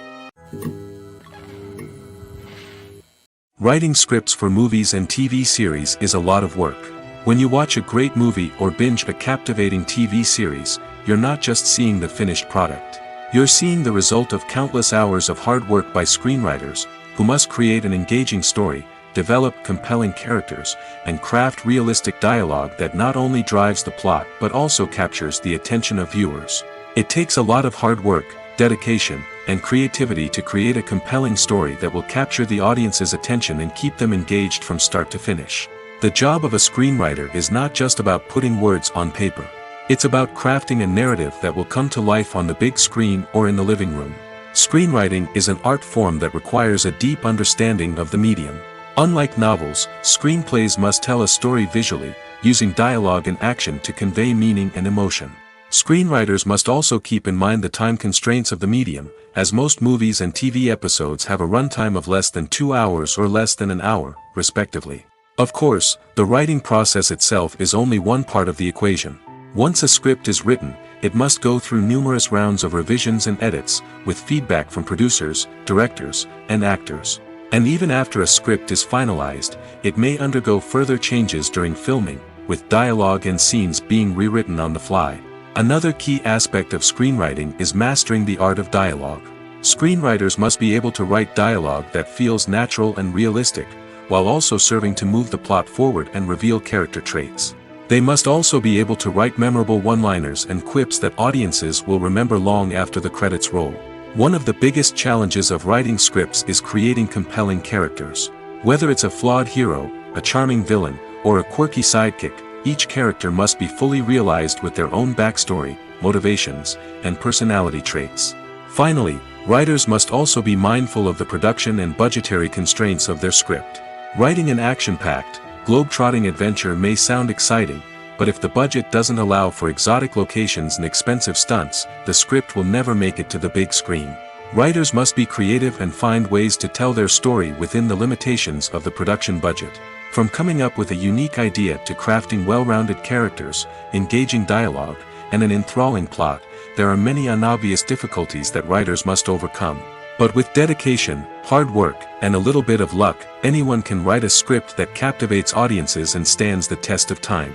Writing scripts for movies and TV series is a lot of work. When you watch a great movie or binge a captivating TV series, you're not just seeing the finished product. You're seeing the result of countless hours of hard work by screenwriters, who must create an engaging story, develop compelling characters, and craft realistic dialogue that not only drives the plot but also captures the attention of viewers. It takes a lot of hard work, dedication, and creativity to create a compelling story that will capture the audience's attention and keep them engaged from start to finish. The job of a screenwriter is not just about putting words on paper. It's about crafting a narrative that will come to life on the big screen or in the living room. Screenwriting is an art form that requires a deep understanding of the medium. Unlike novels, screenplays must tell a story visually, using dialogue and action to convey meaning and emotion. Screenwriters must also keep in mind the time constraints of the medium, as most movies and TV episodes have a runtime of less than 2 hours or less than an hour, respectively. Of course, the writing process itself is only one part of the equation. Once a script is written, it must go through numerous rounds of revisions and edits, with feedback from producers, directors, and actors. And even after a script is finalized, it may undergo further changes during filming, with dialogue and scenes being rewritten on the fly. Another key aspect of screenwriting is mastering the art of dialogue. Screenwriters must be able to write dialogue that feels natural and realistic, while also serving to move the plot forward and reveal character traits. They must also be able to write memorable one-liners and quips that audiences will remember long after the credits roll. One of the biggest challenges of writing scripts is creating compelling characters. Whether it's a flawed hero, a charming villain, or a quirky sidekick, each character must be fully realized with their own backstory, motivations, and personality traits. Finally, writers must also be mindful of the production and budgetary constraints of their script. Writing an action-packed, globe-trotting adventure may sound exciting, but if the budget doesn't allow for exotic locations and expensive stunts, the script will never make it to the big screen. Writers must be creative and find ways to tell their story within the limitations of the production budget. From coming up with a unique idea to crafting well-rounded characters, engaging dialogue, and an enthralling plot, there are many unobvious difficulties that writers must overcome. But with dedication, hard work, and a little bit of luck, anyone can write a script that captivates audiences and stands the test of time.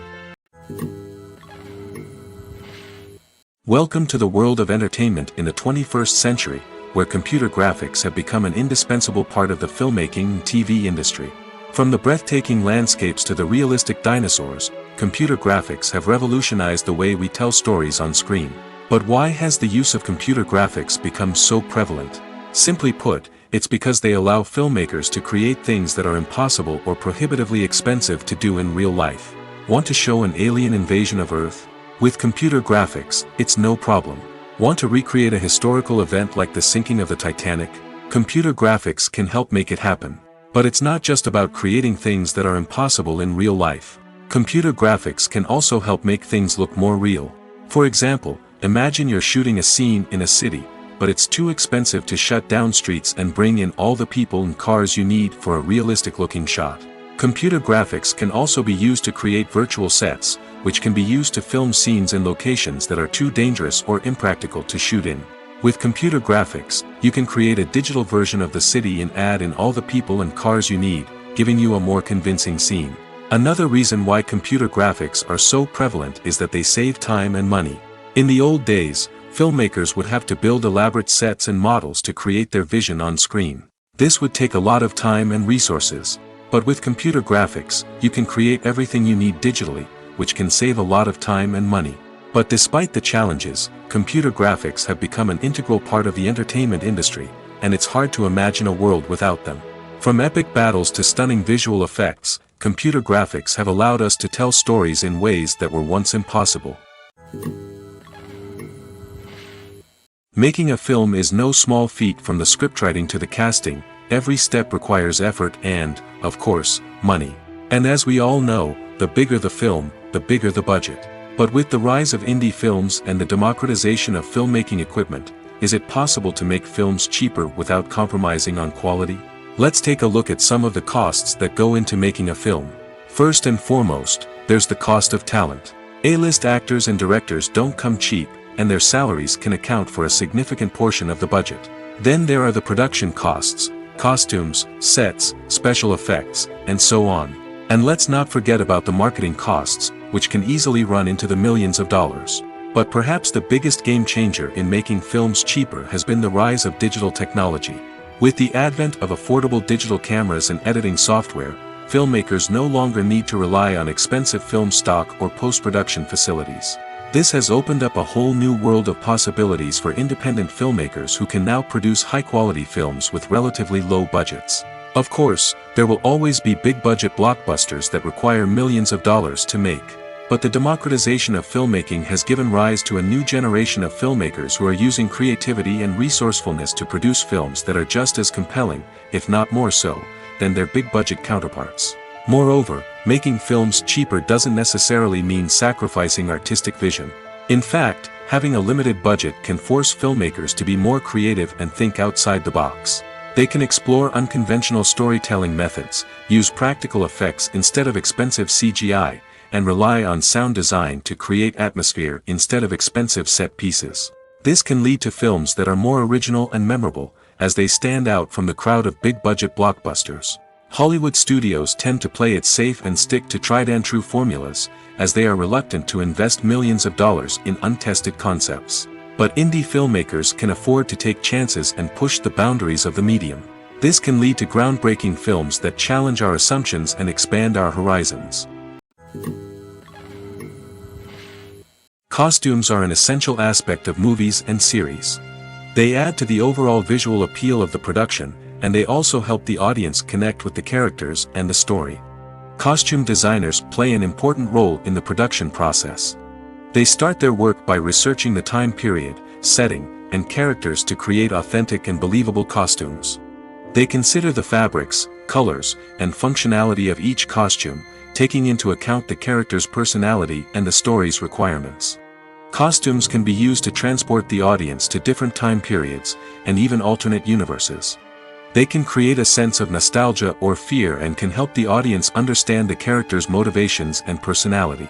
Welcome to the world of entertainment in the 21st century, where computer graphics have become an indispensable part of the filmmaking and TV industry. From the breathtaking landscapes to the realistic dinosaurs, computer graphics have revolutionized the way we tell stories on screen. But why has the use of computer graphics become so prevalent? Simply put, it's because they allow filmmakers to create things that are impossible or prohibitively expensive to do in real life. Want to show an alien invasion of Earth? With computer graphics, it's no problem. Want to recreate a historical event like the sinking of the Titanic? Computer graphics can help make it happen. But it's not just about creating things that are impossible in real life. Computer graphics can also help make things look more real. For example, imagine you're shooting a scene in a city, but it's too expensive to shut down streets and bring in all the people and cars you need for a realistic-looking shot. Computer graphics can also be used to create virtual sets, which can be used to film scenes in locations that are too dangerous or impractical to shoot in. With computer graphics, you can create a digital version of the city and add in all the people and cars you need, giving you a more convincing scene. Another reason why computer graphics are so prevalent is that they save time and money. In the old days, filmmakers would have to build elaborate sets and models to create their vision on screen. This would take a lot of time and resources. But with computer graphics, you can create everything you need digitally, which can save a lot of time and money. But despite the challenges, computer graphics have become an integral part of the entertainment industry, and it's hard to imagine a world without them. From epic battles to stunning visual effects, computer graphics have allowed us to tell stories in ways that were once impossible. Making a film is no small feat. From the scriptwriting to the casting, every step requires effort and, of course, money. And as we all know, the bigger the film, the bigger the budget. But with the rise of indie films and the democratization of filmmaking equipment, is it possible to make films cheaper without compromising on quality? Let's take a look at some of the costs that go into making a film. First and foremost, there's the cost of talent. A-list actors and directors don't come cheap, and their salaries can account for a significant portion of the budget. Then there are the production costs, costumes, sets, special effects, and so on. And let's not forget about the marketing costs, which can easily run into the millions of dollars. But perhaps the biggest game changer in making films cheaper has been the rise of digital technology. With the advent of affordable digital cameras and editing software, filmmakers no longer need to rely on expensive film stock or post-production facilities. This has opened up a whole new world of possibilities for independent filmmakers who can now produce high-quality films with relatively low budgets. Of course, there will always be big-budget blockbusters that require millions of dollars to make. But the democratization of filmmaking has given rise to a new generation of filmmakers who are using creativity and resourcefulness to produce films that are just as compelling, if not more so, than their big-budget counterparts. Moreover, making films cheaper doesn't necessarily mean sacrificing artistic vision. In fact, having a limited budget can force filmmakers to be more creative and think outside the box. They can explore unconventional storytelling methods, use practical effects instead of expensive CGI, and rely on sound design to create atmosphere instead of expensive set pieces. This can lead to films that are more original and memorable, as they stand out from the crowd of big-budget blockbusters. Hollywood studios tend to play it safe and stick to tried-and-true formulas, as they are reluctant to invest millions of dollars in untested concepts. But indie filmmakers can afford to take chances and push the boundaries of the medium. This can lead to groundbreaking films that challenge our assumptions and expand our horizons. Costumes are an essential aspect of movies and series. They add to the overall visual appeal of the production, and they also help the audience connect with the characters and the story. Costume designers play an important role in the production process. They start their work by researching the time period, setting, and characters to create authentic and believable costumes. They consider the fabrics, colors, and functionality of each costume, taking into account the character's personality and the story's requirements. Costumes can be used to transport the audience to different time periods, and even alternate universes. They can create a sense of nostalgia or fear and can help the audience understand the character's motivations and personality.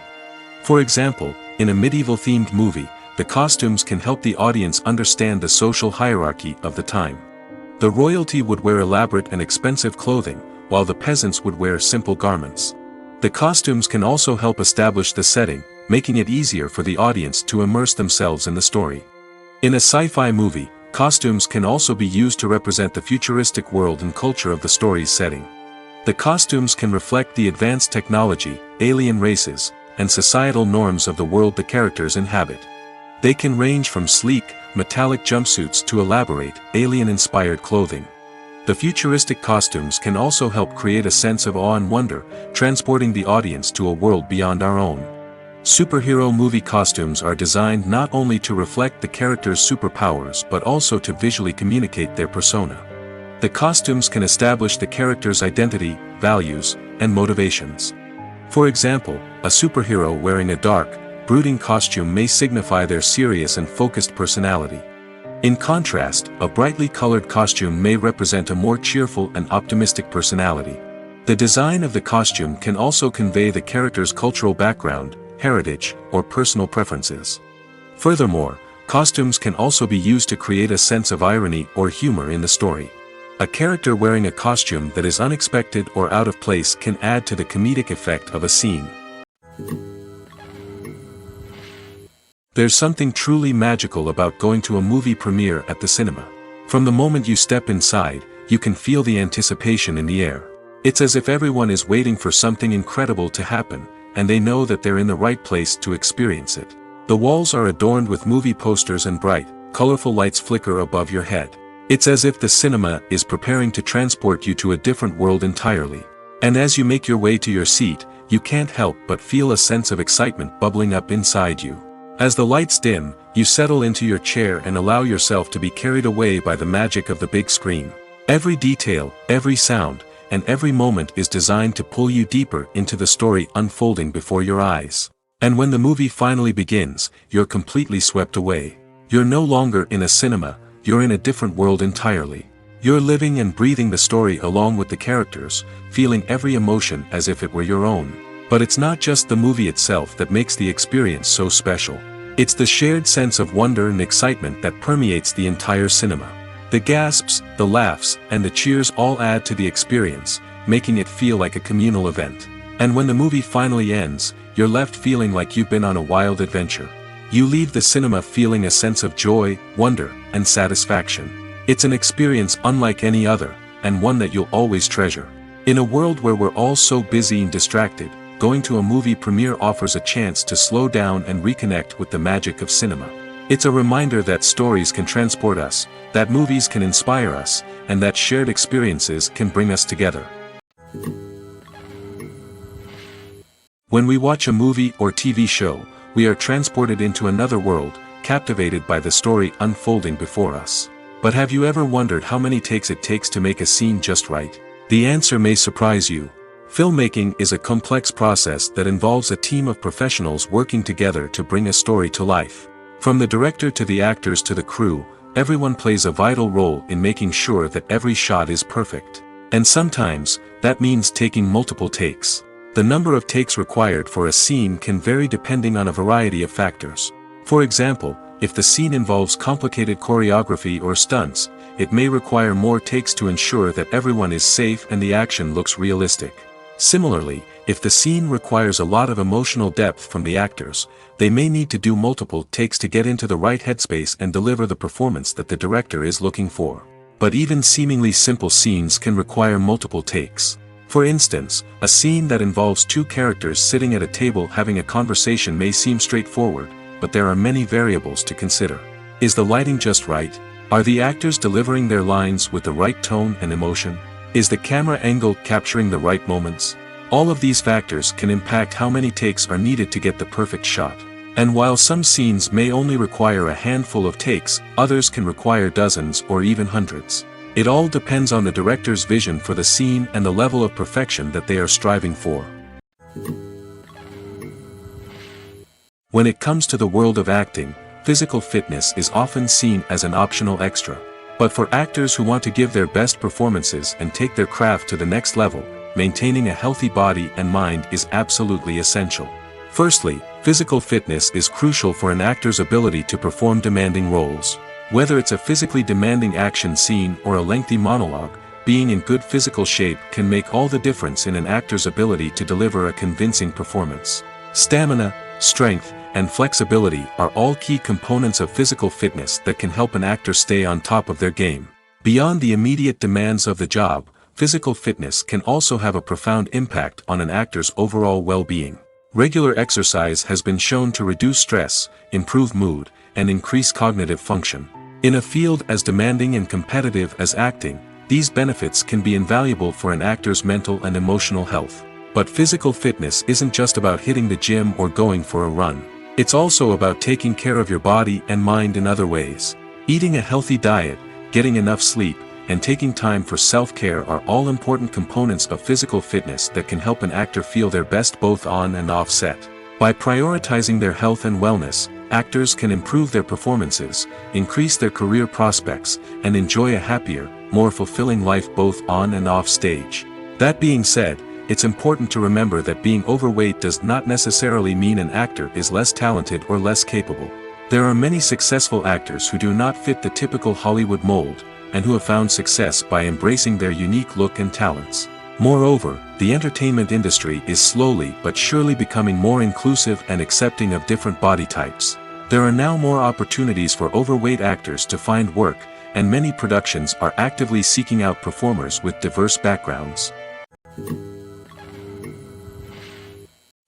For example, in a medieval-themed movie, the costumes can help the audience understand the social hierarchy of the time. The royalty would wear elaborate and expensive clothing, while the peasants would wear simple garments. The costumes can also help establish the setting, making it easier for the audience to immerse themselves in the story. In a sci-fi movie, costumes can also be used to represent the futuristic world and culture of the story's setting. The costumes can reflect the advanced technology, alien races, and societal norms of the world the characters inhabit. They can range from sleek, metallic jumpsuits to elaborate, alien-inspired clothing. The futuristic costumes can also help create a sense of awe and wonder, transporting the audience to a world beyond our own. Superhero movie costumes are designed not only to reflect the character's superpowers but also to visually communicate their persona. The costumes can establish the character's identity, values, and motivations. For example, a superhero wearing a dark, brooding costume may signify their serious and focused personality. In contrast, a brightly colored costume may represent a more cheerful and optimistic personality. The design of the costume can also convey the character's cultural background, heritage, or personal preferences. Furthermore, costumes can also be used to create a sense of irony or humor in the story. A character wearing a costume that is unexpected or out of place can add to the comedic effect of a scene. There's something truly magical about going to a movie premiere at the cinema. From the moment you step inside, you can feel the anticipation in the air. It's as if everyone is waiting for something incredible to happen, and they know that they're in the right place to experience it. The walls are adorned with movie posters and bright, colorful lights flicker above your head. It's as if the cinema is preparing to transport you to a different world entirely. And as you make your way to your seat, you can't help but feel a sense of excitement bubbling up inside you. As the lights dim, you settle into your chair and allow yourself to be carried away by the magic of the big screen. Every detail, every sound, and every moment is designed to pull you deeper into the story unfolding before your eyes. And when the movie finally begins, you're completely swept away. You're no longer in a cinema, you're in a different world entirely. You're living and breathing the story along with the characters, feeling every emotion as if it were your own. But it's not just the movie itself that makes the experience so special. It's the shared sense of wonder and excitement that permeates the entire cinema. The gasps, the laughs, and the cheers all add to the experience, making it feel like a communal event. And when the movie finally ends, you're left feeling like you've been on a wild adventure. You leave the cinema feeling a sense of joy, wonder, and satisfaction. It's an experience unlike any other, and one that you'll always treasure. In a world where we're all so busy and distracted, going to a movie premiere offers a chance to slow down and reconnect with the magic of cinema. It's a reminder that stories can transport us, that movies can inspire us, and that shared experiences can bring us together. When we watch a movie or TV show, we are transported into another world, captivated by the story unfolding before us. But have you ever wondered how many takes it takes to make a scene just right? The answer may surprise you. Filmmaking is a complex process that involves a team of professionals working together to bring a story to life. From the director to the actors to the crew, everyone plays a vital role in making sure that every shot is perfect. And sometimes, that means taking multiple takes. The number of takes required for a scene can vary depending on a variety of factors. For example, if the scene involves complicated choreography or stunts, it may require more takes to ensure that everyone is safe and the action looks realistic. Similarly, if the scene requires a lot of emotional depth from the actors, they may need to do multiple takes to get into the right headspace and deliver the performance that the director is looking for. But even seemingly simple scenes can require multiple takes. For instance, a scene that involves two characters sitting at a table having a conversation may seem straightforward, but there are many variables to consider. Is the lighting just right? Are the actors delivering their lines with the right tone and emotion? Is the camera angle capturing the right moments? All of these factors can impact how many takes are needed to get the perfect shot. And while some scenes may only require a handful of takes, others can require dozens or even hundreds. It all depends on the director's vision for the scene and the level of perfection that they are striving for. When it comes to the world of acting, physical fitness is often seen as an optional extra. But for actors who want to give their best performances and take their craft to the next level, maintaining a healthy body and mind is absolutely essential. Firstly, physical fitness is crucial for an actor's ability to perform demanding roles. Whether it's a physically demanding action scene or a lengthy monologue, being in good physical shape can make all the difference in an actor's ability to deliver a convincing performance. Stamina, strength, and flexibility are all key components of physical fitness that can help an actor stay on top of their game. Beyond the immediate demands of the job, physical fitness can also have a profound impact on an actor's overall well-being. Regular exercise has been shown to reduce stress, improve mood, and increase cognitive function. In a field as demanding and competitive as acting, these benefits can be invaluable for an actor's mental and emotional health. But physical fitness isn't just about hitting the gym or going for a run. It's also about taking care of your body and mind in other ways. Eating a healthy diet, getting enough sleep, and taking time for self-care are all important components of physical fitness that can help an actor feel their best both on and off set. By prioritizing their health and wellness, actors can improve their performances, increase their career prospects, and enjoy a happier, more fulfilling life both on and off stage. That being said, it's important to remember that being overweight does not necessarily mean an actor is less talented or less capable. There are many successful actors who do not fit the typical Hollywood mold, and who have found success by embracing their unique look and talents. Moreover, the entertainment industry is slowly but surely becoming more inclusive and accepting of different body types. There are now more opportunities for overweight actors to find work, and many productions are actively seeking out performers with diverse backgrounds.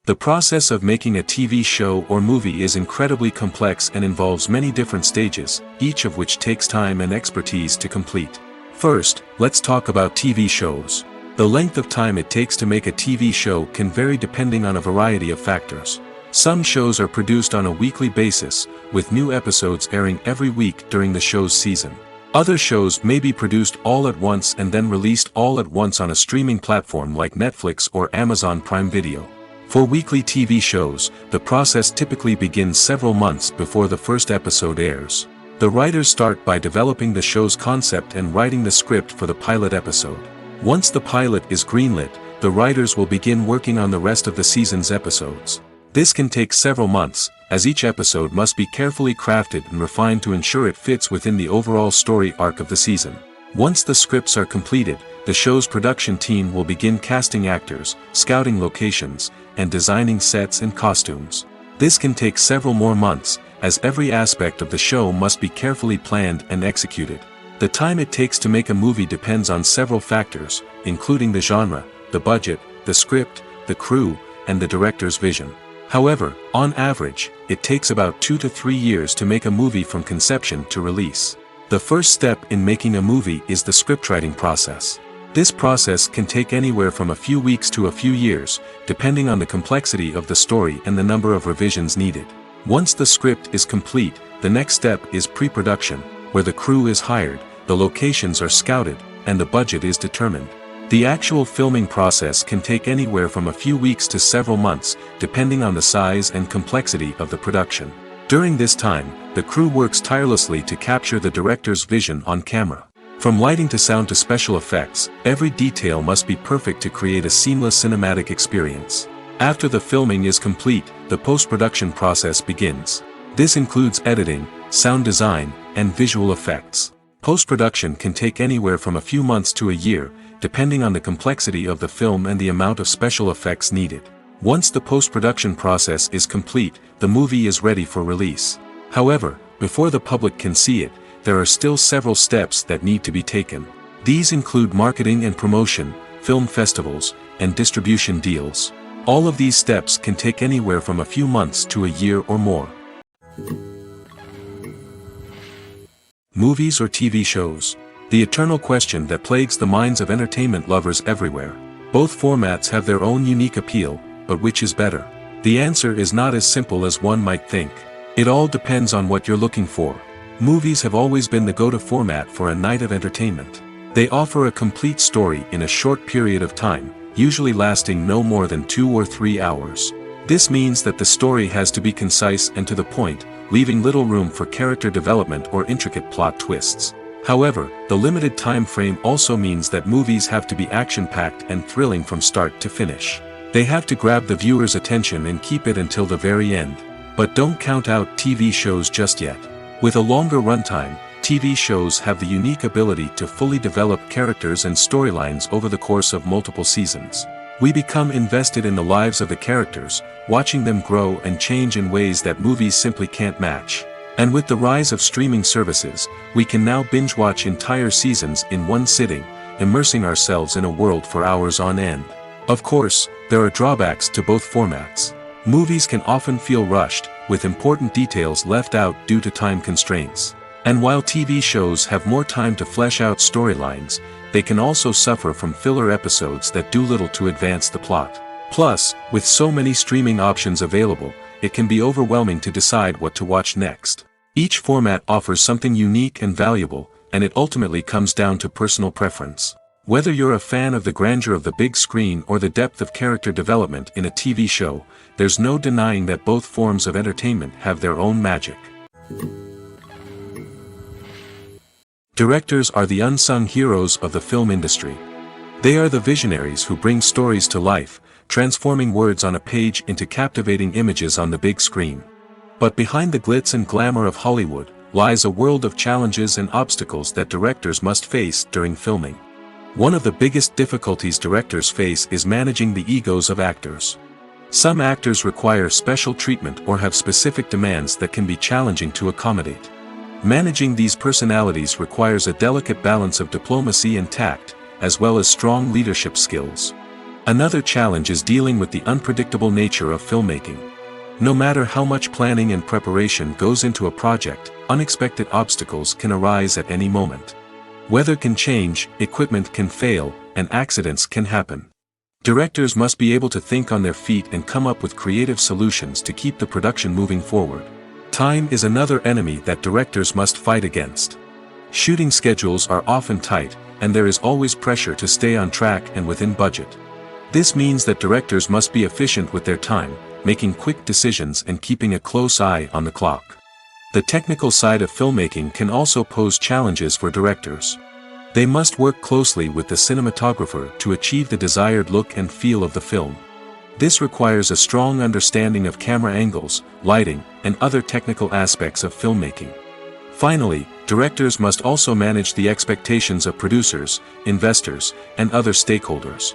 The process of making a TV show or movie is incredibly complex and involves many different stages, each of which takes time and expertise to complete. First, let's talk about TV shows. The length of time it takes to make a TV show can vary depending on a variety of factors. Some shows are produced on a weekly basis, with new episodes airing every week during the show's season. Other shows may be produced all at once and then released all at once on a streaming platform like Netflix or Amazon Prime Video. For weekly TV shows, the process typically begins several months before the first episode airs. The writers start by developing the show's concept and writing the script for the pilot episode. Once the pilot is greenlit, the writers will begin working on the rest of the season's episodes. This can take several months, as each episode must be carefully crafted and refined to ensure it fits within the overall story arc of the season. Once the scripts are completed, the show's production team will begin casting actors, scouting locations, and designing sets and costumes. This can take several more months, as every aspect of the show must be carefully planned and executed. The time it takes to make a movie depends on several factors, including the genre, the budget, the script, the crew, and the director's vision. However, on average, it takes about 2 to 3 years to make a movie from conception to release. The first step in making a movie is the scriptwriting process. This process can take anywhere from a few weeks to a few years, depending on the complexity of the story and the number of revisions needed. Once the script is complete, the next step is pre-production, where the crew is hired, the locations are scouted, and the budget is determined. The actual filming process can take anywhere from a few weeks to several months, depending on the size and complexity of the production. During this time, the crew works tirelessly to capture the director's vision on camera. From lighting to sound to special effects, every detail must be perfect to create a seamless cinematic experience. After the filming is complete, the post-production process begins. This includes editing, sound design, and visual effects. Post-production can take anywhere from a few months to a year, depending on the complexity of the film and the amount of special effects needed. Once the post-production process is complete, the movie is ready for release. However, before the public can see it, there are still several steps that need to be taken. These include marketing and promotion, film festivals, and distribution deals. All of these steps can take anywhere from a few months to a year or more. Movies or TV shows? The eternal question that plagues the minds of entertainment lovers everywhere. Both formats have their own unique appeal, but which is better? The answer is not as simple as one might think. It all depends on what you're looking for. Movies have always been the go-to format for a night of entertainment. They offer a complete story in a short period of time, usually lasting no more than 2 or 3 hours. This means that the story has to be concise and to the point, leaving little room for character development or intricate plot twists. However, the limited time frame also means that movies have to be action-packed and thrilling from start to finish. They have to grab the viewer's attention and keep it until the very end. But don't count out TV shows just yet. With a longer runtime, TV shows have the unique ability to fully develop characters and storylines over the course of multiple seasons. We become invested in the lives of the characters, watching them grow and change in ways that movies simply can't match. And with the rise of streaming services, we can now binge-watch entire seasons in one sitting, immersing ourselves in a world for hours on end. Of course, there are drawbacks to both formats. Movies can often feel rushed, with important details left out due to time constraints. And while TV shows have more time to flesh out storylines, they can also suffer from filler episodes that do little to advance the plot. Plus, with so many streaming options available, it can be overwhelming to decide what to watch next. Each format offers something unique and valuable, and it ultimately comes down to personal preference. Whether you're a fan of the grandeur of the big screen or the depth of character development in a TV show, there's no denying that both forms of entertainment have their own magic. Directors are the unsung heroes of the film industry. They are the visionaries who bring stories to life, transforming words on a page into captivating images on the big screen. But behind the glitz and glamour of Hollywood, lies a world of challenges and obstacles that directors must face during filming. One of the biggest difficulties directors face is managing the egos of actors. Some actors require special treatment or have specific demands that can be challenging to accommodate. Managing these personalities requires a delicate balance of diplomacy and tact, as well as strong leadership skills. Another challenge is dealing with the unpredictable nature of filmmaking. No matter how much planning and preparation goes into a project, unexpected obstacles can arise at any moment. Weather can change, equipment can fail, and accidents can happen. Directors must be able to think on their feet and come up with creative solutions to keep the production moving forward. Time is another enemy that directors must fight against. Shooting schedules are often tight, and there is always pressure to stay on track and within budget. This means that directors must be efficient with their time, making quick decisions and keeping a close eye on the clock. The technical side of filmmaking can also pose challenges for directors. They must work closely with the cinematographer to achieve the desired look and feel of the film. This requires a strong understanding of camera angles, lighting, and other technical aspects of filmmaking. Finally, directors must also manage the expectations of producers, investors, and other stakeholders.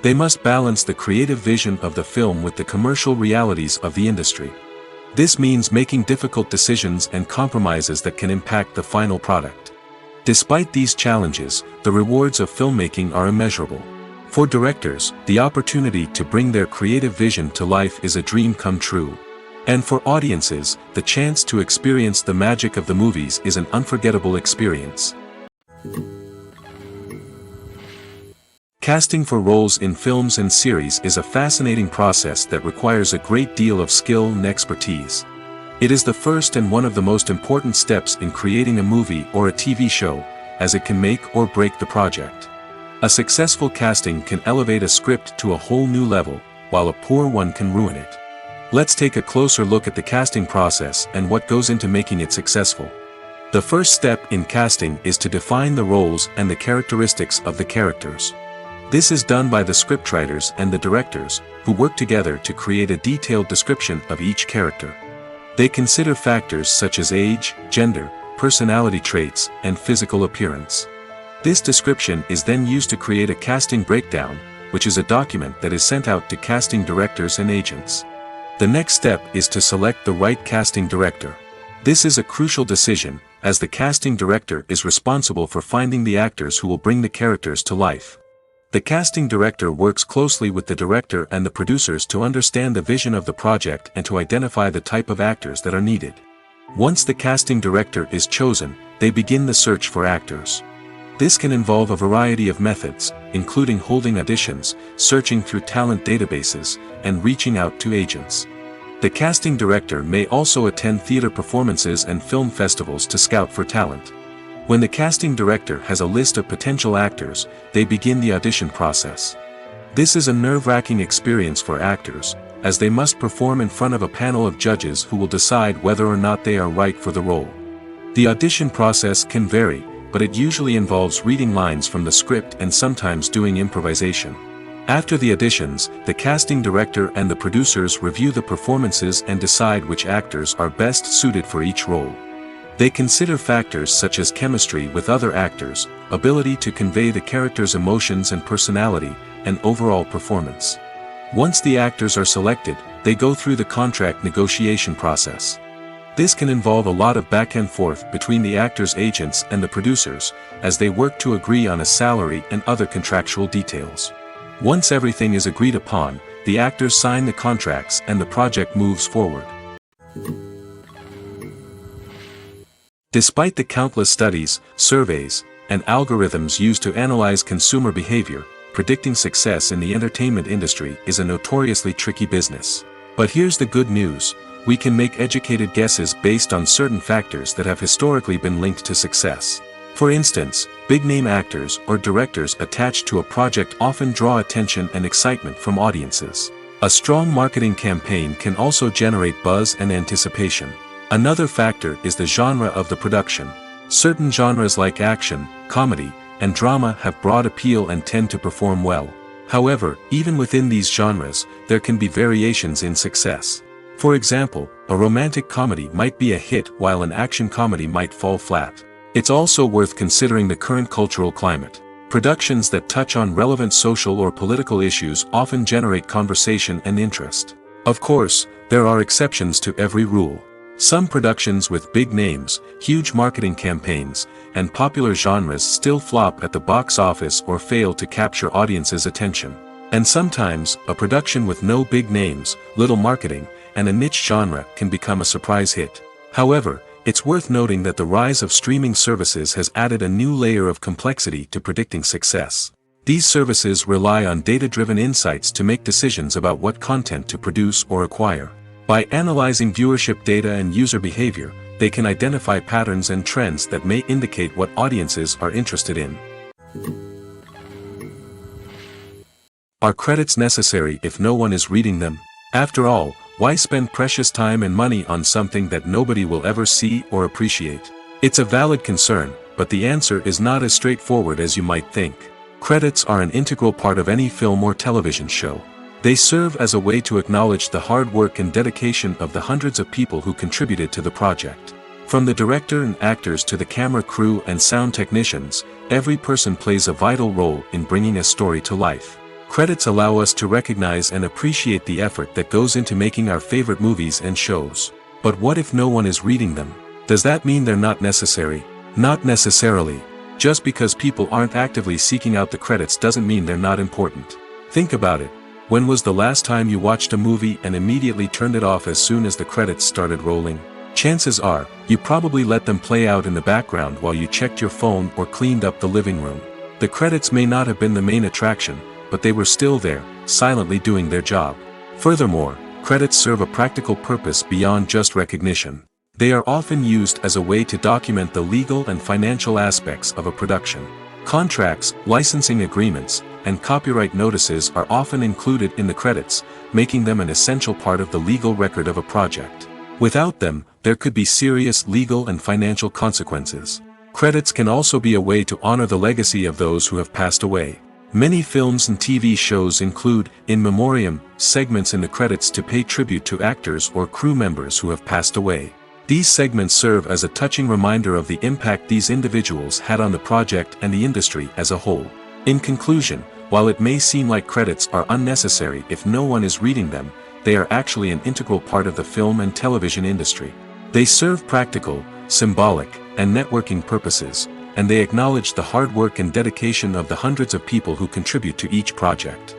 They must balance the creative vision of the film with the commercial realities of the industry. This means making difficult decisions and compromises that can impact the final product. Despite these challenges, the rewards of filmmaking are immeasurable. For directors, the opportunity to bring their creative vision to life is a dream come true. And for audiences, the chance to experience the magic of the movies is an unforgettable experience. Casting for roles in films and series is a fascinating process that requires a great deal of skill and expertise. It is the first and one of the most important steps in creating a movie or a TV show, as it can make or break the project. A successful casting can elevate a script to a whole new level, while a poor one can ruin it. Let's take a closer look at the casting process and what goes into making it successful. The first step in casting is to define the roles and the characteristics of the characters. This is done by the scriptwriters and the directors, who work together to create a detailed description of each character. They consider factors such as age, gender, personality traits, and physical appearance. This description is then used to create a casting breakdown, which is a document that is sent out to casting directors and agents. The next step is to select the right casting director. This is a crucial decision, as the casting director is responsible for finding the actors who will bring the characters to life. The casting director works closely with the director and the producers to understand the vision of the project and to identify the type of actors that are needed. Once the casting director is chosen, they begin the search for actors. This can involve a variety of methods, including holding auditions, searching through talent databases, and reaching out to agents. The casting director may also attend theater performances and film festivals to scout for talent. When the casting director has a list of potential actors, they begin the audition process. This is a nerve-wracking experience for actors, as they must perform in front of a panel of judges who will decide whether or not they are right for the role. The audition process can vary, but it usually involves reading lines from the script and sometimes doing improvisation. After the auditions, the casting director and the producers review the performances and decide which actors are best suited for each role. They consider factors such as chemistry with other actors, ability to convey the character's emotions and personality, and overall performance. Once the actors are selected, they go through the contract negotiation process. This can involve a lot of back and forth between the actors' agents and the producers, as they work to agree on a salary and other contractual details. Once everything is agreed upon, the actors sign the contracts and the project moves forward. Despite the countless studies, surveys, and algorithms used to analyze consumer behavior, predicting success in the entertainment industry is a notoriously tricky business. But here's the good news: we can make educated guesses based on certain factors that have historically been linked to success. For instance, big-name actors or directors attached to a project often draw attention and excitement from audiences. A strong marketing campaign can also generate buzz and anticipation. Another factor is the genre of the production. Certain genres like action, comedy, and drama have broad appeal and tend to perform well. However, even within these genres, there can be variations in success. For example, a romantic comedy might be a hit while an action comedy might fall flat. It's also worth considering the current cultural climate. Productions that touch on relevant social or political issues often generate conversation and interest. Of course, there are exceptions to every rule. Some productions with big names, huge marketing campaigns, and popular genres still flop at the box office or fail to capture audiences' attention. And sometimes, a production with no big names, little marketing, and a niche genre can become a surprise hit. However, it's worth noting that the rise of streaming services has added a new layer of complexity to predicting success. These services rely on data-driven insights to make decisions about what content to produce or acquire. By analyzing viewership data and user behavior, they can identify patterns and trends that may indicate what audiences are interested in. Are credits necessary if no one is reading them? After all, why spend precious time and money on something that nobody will ever see or appreciate? It's a valid concern, but the answer is not as straightforward as you might think. Credits are an integral part of any film or television show. They serve as a way to acknowledge the hard work and dedication of the hundreds of people who contributed to the project. From the director and actors to the camera crew and sound technicians, every person plays a vital role in bringing a story to life. Credits allow us to recognize and appreciate the effort that goes into making our favorite movies and shows. But what if no one is reading them? Does that mean they're not necessary? Not necessarily. Just because people aren't actively seeking out the credits doesn't mean they're not important. Think about it. When was the last time you watched a movie and immediately turned it off as soon as the credits started rolling? Chances are, you probably let them play out in the background while you checked your phone or cleaned up the living room. The credits may not have been the main attraction, but they were still there, silently doing their job. Furthermore, credits serve a practical purpose beyond just recognition. They are often used as a way to document the legal and financial aspects of a production. Contracts, licensing agreements, and copyright notices are often included in the credits, making them an essential part of the legal record of a project. Without them, there could be serious legal and financial consequences. Credits can also be a way to honor the legacy of those who have passed away. Many films and TV shows include, in memoriam, segments in the credits to pay tribute to actors or crew members who have passed away. These segments serve as a touching reminder of the impact these individuals had on the project and the industry as a whole. In conclusion, while it may seem like credits are unnecessary if no one is reading them, they are actually an integral part of the film and television industry. They serve practical, symbolic, and networking purposes, and they acknowledge the hard work and dedication of the hundreds of people who contribute to each project.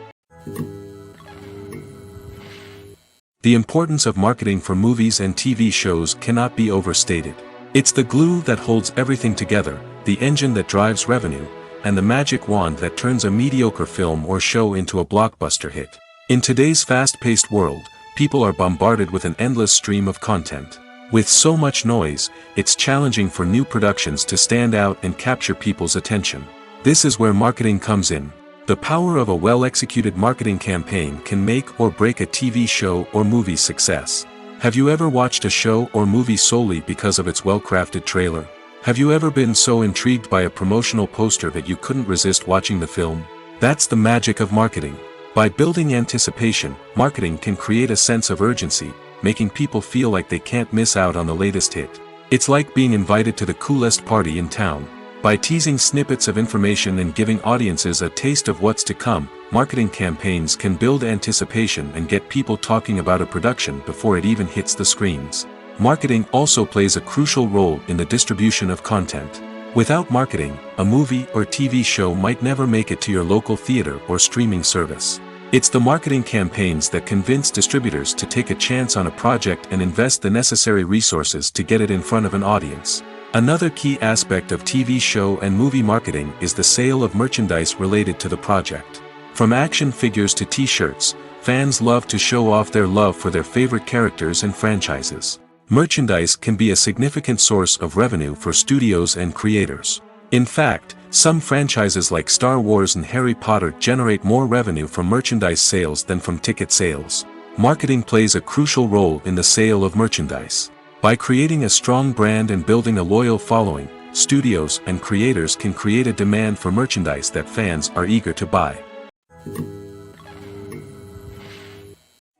The importance of marketing for movies and TV shows cannot be overstated. It's the glue that holds everything together, the engine that drives revenue, and the magic wand that turns a mediocre film or show into a blockbuster hit. In today's fast-paced world, people are bombarded with an endless stream of content. With so much noise, it's challenging for new productions to stand out and capture people's attention. This is where marketing comes in. The power of a well-executed marketing campaign can make or break a TV show or movie's success. Have you ever watched a show or movie solely because of its well-crafted trailer? Have you ever been so intrigued by a promotional poster that you couldn't resist watching the film? That's the magic of marketing. By building anticipation, marketing can create a sense of urgency, making people feel like they can't miss out on the latest hit. It's like being invited to the coolest party in town. By teasing snippets of information and giving audiences a taste of what's to come, marketing campaigns can build anticipation and get people talking about a production before it even hits the screens. Marketing also plays a crucial role in the distribution of content. Without marketing, a movie or TV show might never make it to your local theater or streaming service. It's the marketing campaigns that convince distributors to take a chance on a project and invest the necessary resources to get it in front of an audience. Another key aspect of TV show and movie marketing is the sale of merchandise related to the project. From action figures to t-shirts, fans love to show off their love for their favorite characters and franchises. Merchandise can be a significant source of revenue for studios and creators. In fact, some franchises like Star Wars and Harry Potter generate more revenue from merchandise sales than from ticket sales. Marketing plays a crucial role in the sale of merchandise. By creating a strong brand and building a loyal following, studios and creators can create a demand for merchandise that fans are eager to buy.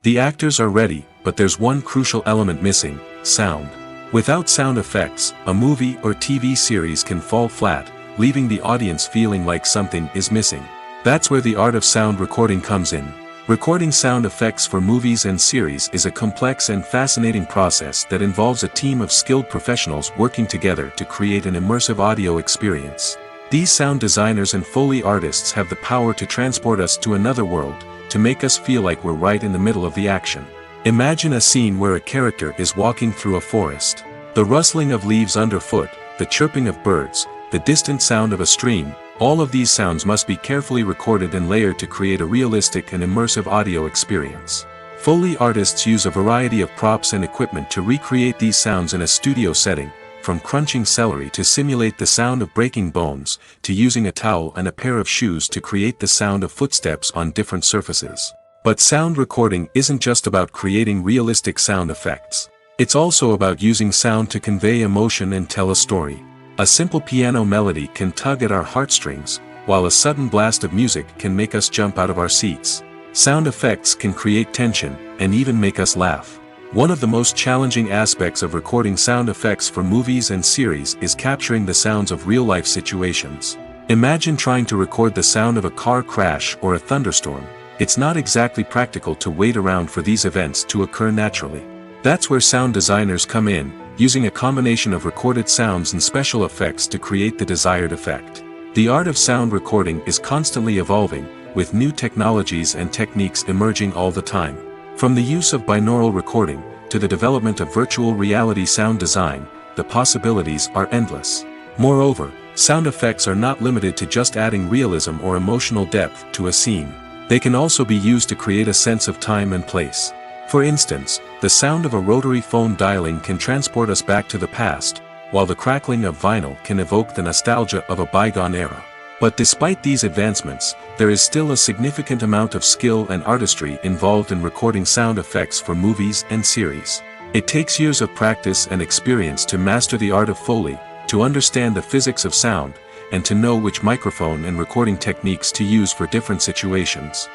The actors are ready, but there's one crucial element missing: sound. Without sound effects, a movie or TV series can fall flat, leaving the audience feeling like something is missing. That's where the art of sound recording comes in. Recording sound effects for movies and series is a complex and fascinating process that involves a team of skilled professionals working together to create an immersive audio experience. These sound designers and Foley artists have the power to transport us to another world, to make us feel like we're right in the middle of the action. Imagine a scene where a character is walking through a forest. The rustling of leaves underfoot, the chirping of birds, the distant sound of a stream, all of these sounds must be carefully recorded and layered to create a realistic and immersive audio experience. Foley artists use a variety of props and equipment to recreate these sounds in a studio setting, from crunching celery to simulate the sound of breaking bones, to using a towel and a pair of shoes to create the sound of footsteps on different surfaces. But sound recording isn't just about creating realistic sound effects. It's also about using sound to convey emotion and tell a story. A simple piano melody can tug at our heartstrings, while a sudden blast of music can make us jump out of our seats. Sound effects can create tension, and even make us laugh. One of the most challenging aspects of recording sound effects for movies and series is capturing the sounds of real-life situations. Imagine trying to record the sound of a car crash or a thunderstorm. It's not exactly practical to wait around for these events to occur naturally. That's where sound designers come in, using a combination of recorded sounds and special effects to create the desired effect. The art of sound recording is constantly evolving, with new technologies and techniques emerging all the time. From the use of binaural recording, to the development of virtual reality sound design, the possibilities are endless. Moreover, sound effects are not limited to just adding realism or emotional depth to a scene. They can also be used to create a sense of time and place. For instance, the sound of a rotary phone dialing can transport us back to the past, while the crackling of vinyl can evoke the nostalgia of a bygone era. But despite these advancements, there is still a significant amount of skill and artistry involved in recording sound effects for movies and series. It takes years of practice and experience to master the art of Foley, to understand the physics of sound, and to know which microphone and recording techniques to use for different situations.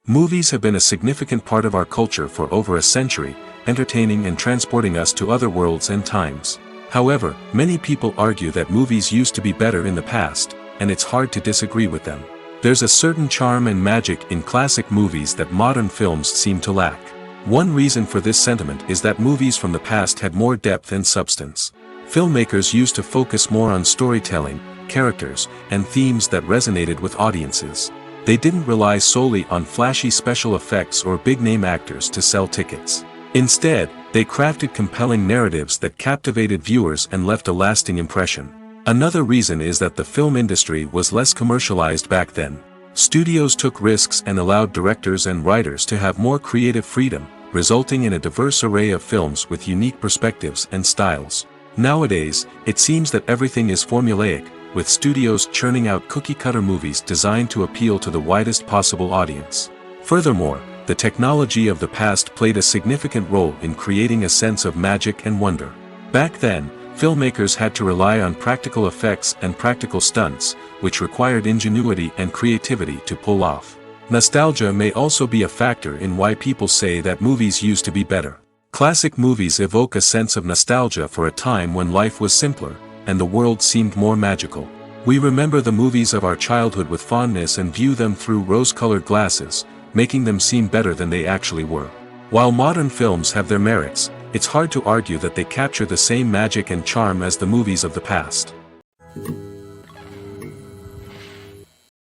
Movies have been a significant part of our culture for over a century, entertaining and transporting us to other worlds and times. However, many people argue that movies used to be better in the past, and it's hard to disagree with them. There's a certain charm and magic in classic movies that modern films seem to lack. One reason for this sentiment is that movies from the past had more depth and substance. Filmmakers used to focus more on storytelling, characters, and themes that resonated with audiences. They didn't rely solely on flashy special effects or big-name actors to sell tickets. Instead, they crafted compelling narratives that captivated viewers and left a lasting impression. Another reason is that the film industry was less commercialized back then. Studios took risks and allowed directors and writers to have more creative freedom, resulting in a diverse array of films with unique perspectives and styles. Nowadays, it seems that everything is formulaic, with studios churning out cookie-cutter movies designed to appeal to the widest possible audience. Furthermore, the technology of the past played a significant role in creating a sense of magic and wonder. Back then, filmmakers had to rely on practical effects and practical stunts, which required ingenuity and creativity to pull off. Nostalgia may also be a factor in why people say that movies used to be better. Classic movies evoke a sense of nostalgia for a time when life was simpler, and the world seemed more magical. We remember the movies of our childhood with fondness and view them through rose-colored glasses, making them seem better than they actually were. While modern films have their merits, it's hard to argue that they capture the same magic and charm as the movies of the past.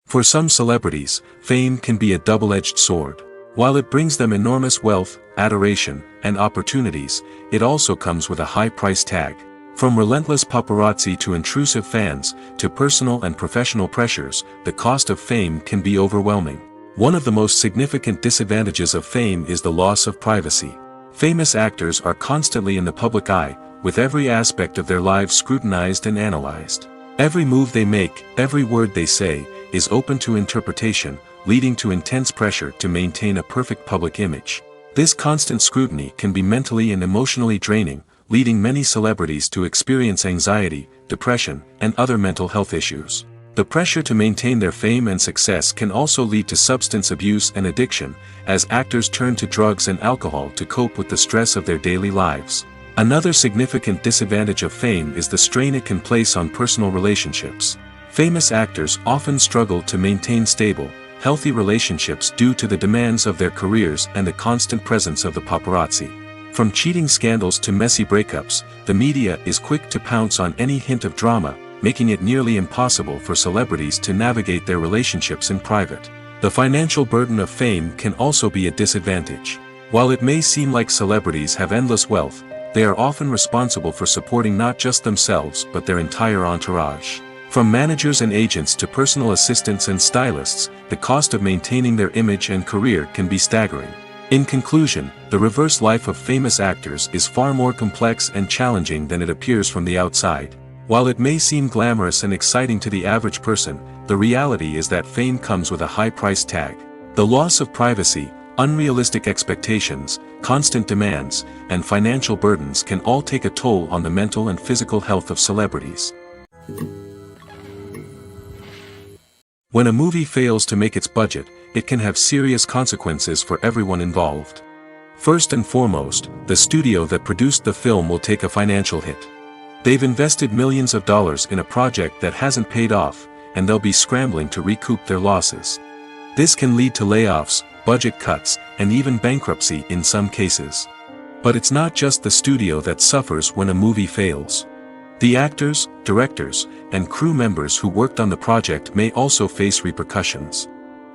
For some celebrities, fame can be a double-edged sword. While it brings them enormous wealth, adoration, and opportunities, it also comes with a high price tag. From relentless paparazzi to intrusive fans, to personal and professional pressures, the cost of fame can be overwhelming. One of the most significant disadvantages of fame is the loss of privacy. Famous actors are constantly in the public eye, with every aspect of their lives scrutinized and analyzed. Every move they make, every word they say, is open to interpretation, leading to intense pressure to maintain a perfect public image. This constant scrutiny can be mentally and emotionally draining, leading many celebrities to experience anxiety, depression, and other mental health issues. The pressure to maintain their fame and success can also lead to substance abuse and addiction, as actors turn to drugs and alcohol to cope with the stress of their daily lives. Another significant disadvantage of fame is the strain it can place on personal relationships. Famous actors often struggle to maintain stable, healthy relationships due to the demands of their careers and the constant presence of the paparazzi. From cheating scandals to messy breakups, the media is quick to pounce on any hint of drama, making it nearly impossible for celebrities to navigate their relationships in private. The financial burden of fame can also be a disadvantage. While it may seem like celebrities have endless wealth, they are often responsible for supporting not just themselves but their entire entourage. From managers and agents to personal assistants and stylists, the cost of maintaining their image and career can be staggering. In conclusion, the reverse life of famous actors is far more complex and challenging than it appears from the outside. While it may seem glamorous and exciting to the average person, the reality is that fame comes with a high price tag. The loss of privacy, unrealistic expectations, constant demands, and financial burdens can all take a toll on the mental and physical health of celebrities. When a movie fails to make its budget, it can have serious consequences for everyone involved. First and foremost, the studio that produced the film will take a financial hit. They've invested millions of dollars in a project that hasn't paid off, and they'll be scrambling to recoup their losses. This can lead to layoffs, budget cuts, and even bankruptcy in some cases. But it's not just the studio that suffers when a movie fails. The actors, directors, and crew members who worked on the project may also face repercussions.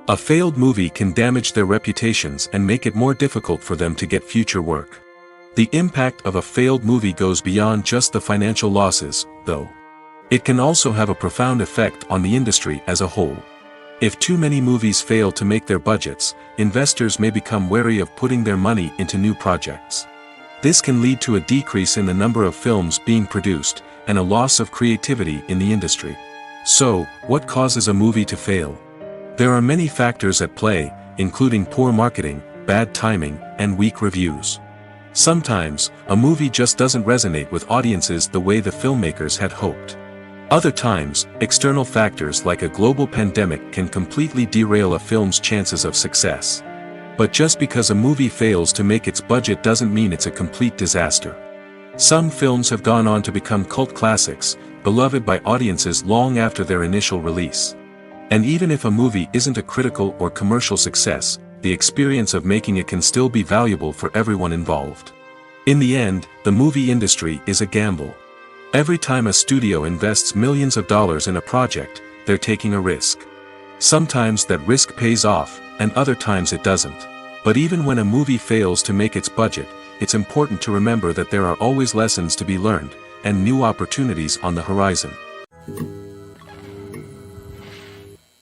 A failed movie can damage their reputations and make it more difficult for them to get future work. The impact of a failed movie goes beyond just the financial losses, though. It can also have a profound effect on the industry as a whole. If too many movies fail to make their budgets, investors may become wary of putting their money into new projects. This can lead to a decrease in the number of films being produced, and a loss of creativity in the industry. So, what causes a movie to fail? There are many factors at play, including poor marketing, bad timing, and weak reviews. Sometimes, a movie just doesn't resonate with audiences the way the filmmakers had hoped. Other times, external factors like a global pandemic can completely derail a film's chances of success. But just because a movie fails to make its budget doesn't mean it's a complete disaster. Some films have gone on to become cult classics, beloved by audiences long after their initial release. And even if a movie isn't a critical or commercial success, the experience of making it can still be valuable for everyone involved. In the end, the movie industry is a gamble. Every time a studio invests millions of dollars in a project, they're taking a risk. Sometimes that risk pays off, and other times it doesn't. But even when a movie fails to make its budget, it's important to remember that there are always lessons to be learned, and new opportunities on the horizon.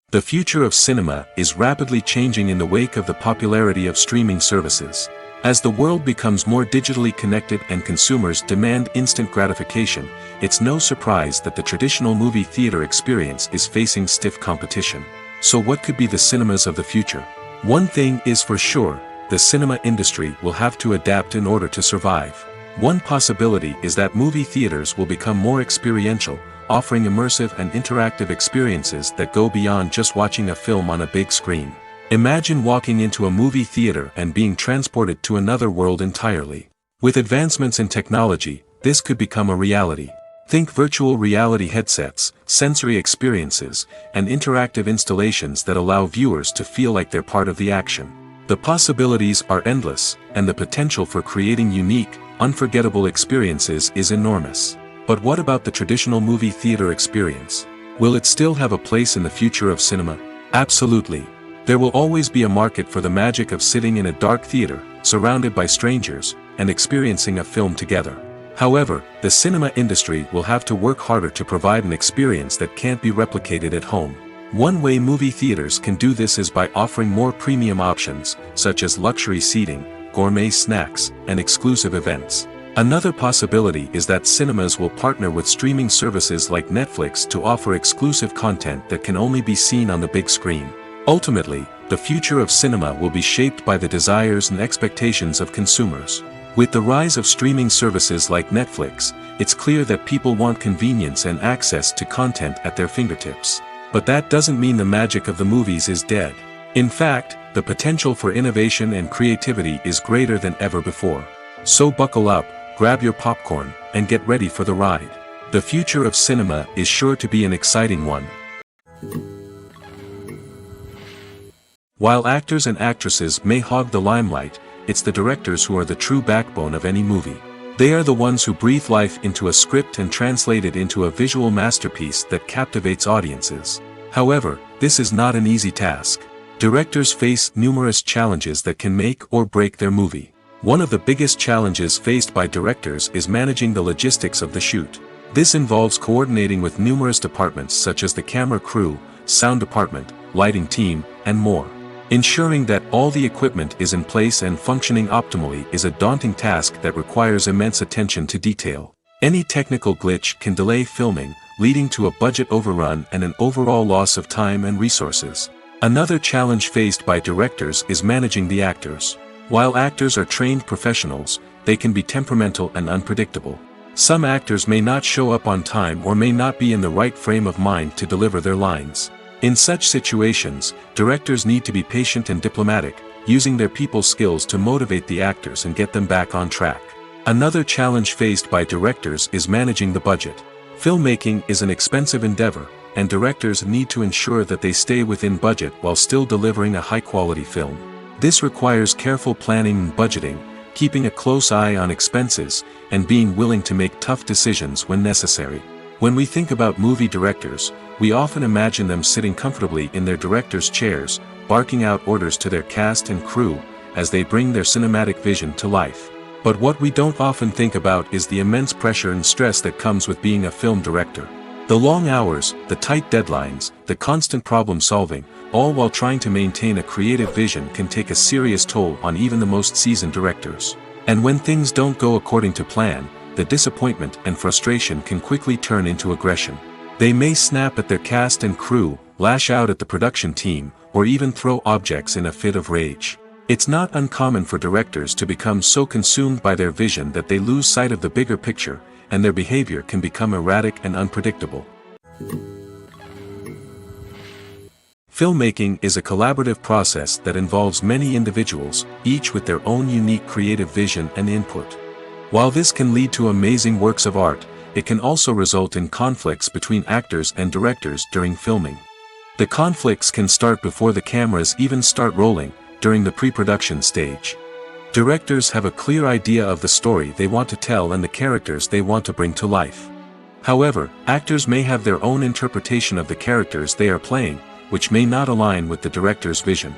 The future of cinema is rapidly changing in the wake of the popularity of streaming services. As the world becomes more digitally connected and consumers demand instant gratification, it's no surprise that the traditional movie theater experience is facing stiff competition. So what could be the cinemas of the future? One thing is for sure, the cinema industry will have to adapt in order to survive. One possibility is that movie theaters will become more experiential, offering immersive and interactive experiences that go beyond just watching a film on a big screen. Imagine walking into a movie theater and being transported to another world entirely. With advancements in technology, this could become a reality. Think virtual reality headsets, sensory experiences, and interactive installations that allow viewers to feel like they're part of the action. The possibilities are endless, and the potential for creating unique, unforgettable experiences is enormous. But what about the traditional movie theater experience? Will it still have a place in the future of cinema? Absolutely. There will always be a market for the magic of sitting in a dark theater, surrounded by strangers, and experiencing a film together. However, the cinema industry will have to work harder to provide an experience that can't be replicated at home. One way movie theaters can do this is by offering more premium options, such as luxury seating, gourmet snacks, and exclusive events. Another possibility is that cinemas will partner with streaming services like Netflix to offer exclusive content that can only be seen on the big screen. Ultimately, the future of cinema will be shaped by the desires and expectations of consumers. With the rise of streaming services like Netflix, it's clear that people want convenience and access to content at their fingertips. But that doesn't mean the magic of the movies is dead. In fact, the potential for innovation and creativity is greater than ever before. So buckle up, grab your popcorn, and get ready for the ride. The future of cinema is sure to be an exciting one. While actors and actresses may hog the limelight, it's the directors who are the true backbone of any movie. They are the ones who breathe life into a script and translate it into a visual masterpiece that captivates audiences. However, this is not an easy task. Directors face numerous challenges that can make or break their movie. One of the biggest challenges faced by directors is managing the logistics of the shoot. This involves coordinating with numerous departments such as the camera crew, sound department, lighting team, and more. Ensuring that all the equipment is in place and functioning optimally is a daunting task that requires immense attention to detail. Any technical glitch can delay filming, leading to a budget overrun and an overall loss of time and resources. Another challenge faced by directors is managing the actors. While actors are trained professionals, they can be temperamental and unpredictable. Some actors may not show up on time or may not be in the right frame of mind to deliver their lines. In such situations, directors need to be patient and diplomatic, using their people skills to motivate the actors and get them back on track. Another challenge faced by directors is managing the budget. Filmmaking is an expensive endeavor, and directors need to ensure that they stay within budget while still delivering a high-quality film. This requires careful planning and budgeting, keeping a close eye on expenses, and being willing to make tough decisions when necessary. When we think about movie directors, we often imagine them sitting comfortably in their director's chairs, barking out orders to their cast and crew, as they bring their cinematic vision to life. But what we don't often think about is the immense pressure and stress that comes with being a film director. The long hours, the tight deadlines, the constant problem solving, all while trying to maintain a creative vision can take a serious toll on even the most seasoned directors. And when things don't go according to plan, the disappointment and frustration can quickly turn into aggression. They may snap at their cast and crew, lash out at the production team, or even throw objects in a fit of rage. It's not uncommon for directors to become so consumed by their vision that they lose sight of the bigger picture, and their behavior can become erratic and unpredictable. Filmmaking is a collaborative process that involves many individuals, each with their own unique creative vision and input. While this can lead to amazing works of art, it can also result in conflicts between actors and directors during filming. The conflicts can start before the cameras even start rolling, during the pre-production stage. Directors have a clear idea of the story they want to tell and the characters they want to bring to life. However, actors may have their own interpretation of the characters they are playing, which may not align with the director's vision.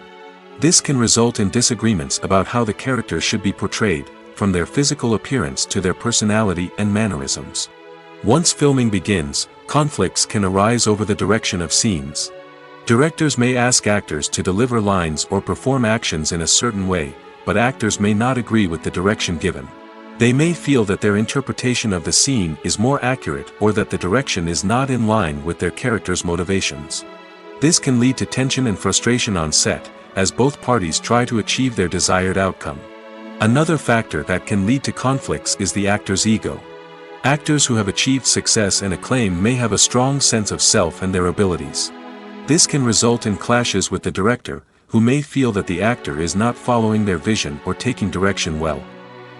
This can result in disagreements about how the characters should be portrayed, from their physical appearance to their personality and mannerisms. Once filming begins, conflicts can arise over the direction of scenes. Directors may ask actors to deliver lines or perform actions in a certain way, but actors may not agree with the direction given. They may feel that their interpretation of the scene is more accurate or that the direction is not in line with their character's motivations. This can lead to tension and frustration on set, as both parties try to achieve their desired outcome. Another factor that can lead to conflicts is the actor's ego. Actors who have achieved success and acclaim may have a strong sense of self and their abilities. This can result in clashes with the director, who may feel that the actor is not following their vision or taking direction well.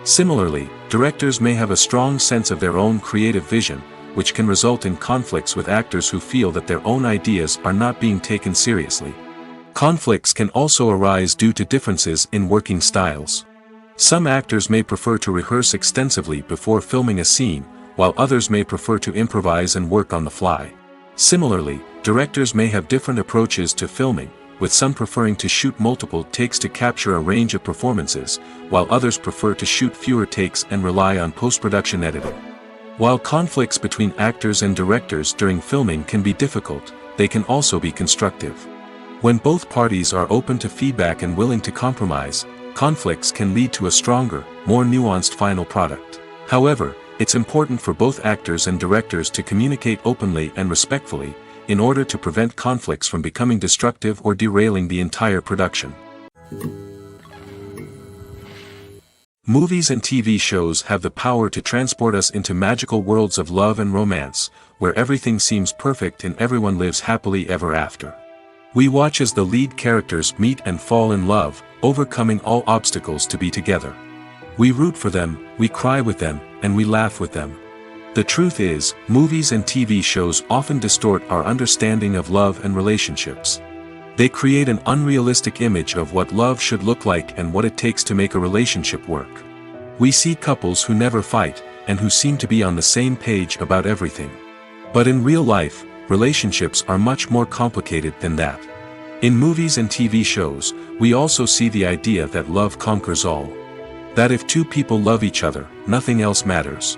Similarly, directors may have a strong sense of their own creative vision, which can result in conflicts with actors who feel that their own ideas are not being taken seriously. Conflicts can also arise due to differences in working styles. Some actors may prefer to rehearse extensively before filming a scene, while others may prefer to improvise and work on the fly. Similarly, directors may have different approaches to filming, with some preferring to shoot multiple takes to capture a range of performances, while others prefer to shoot fewer takes and rely on post-production editing. While conflicts between actors and directors during filming can be difficult, they can also be constructive. When both parties are open to feedback and willing to compromise, conflicts can lead to a stronger, more nuanced final product. However, it's important for both actors and directors to communicate openly and respectfully, in order to prevent conflicts from becoming destructive or derailing the entire production. Movies and TV shows have the power to transport us into magical worlds of love and romance, where everything seems perfect and everyone lives happily ever after. We watch as the lead characters meet and fall in love, overcoming all obstacles to be together. We root for them, we cry with them, and we laugh with them. The truth is, movies and TV shows often distort our understanding of love and relationships. They create an unrealistic image of what love should look like and what it takes to make a relationship work. We see couples who never fight, and who seem to be on the same page about everything. But in real life, relationships are much more complicated than that. In movies and TV shows, we also see the idea that love conquers all. That if two people love each other, nothing else matters.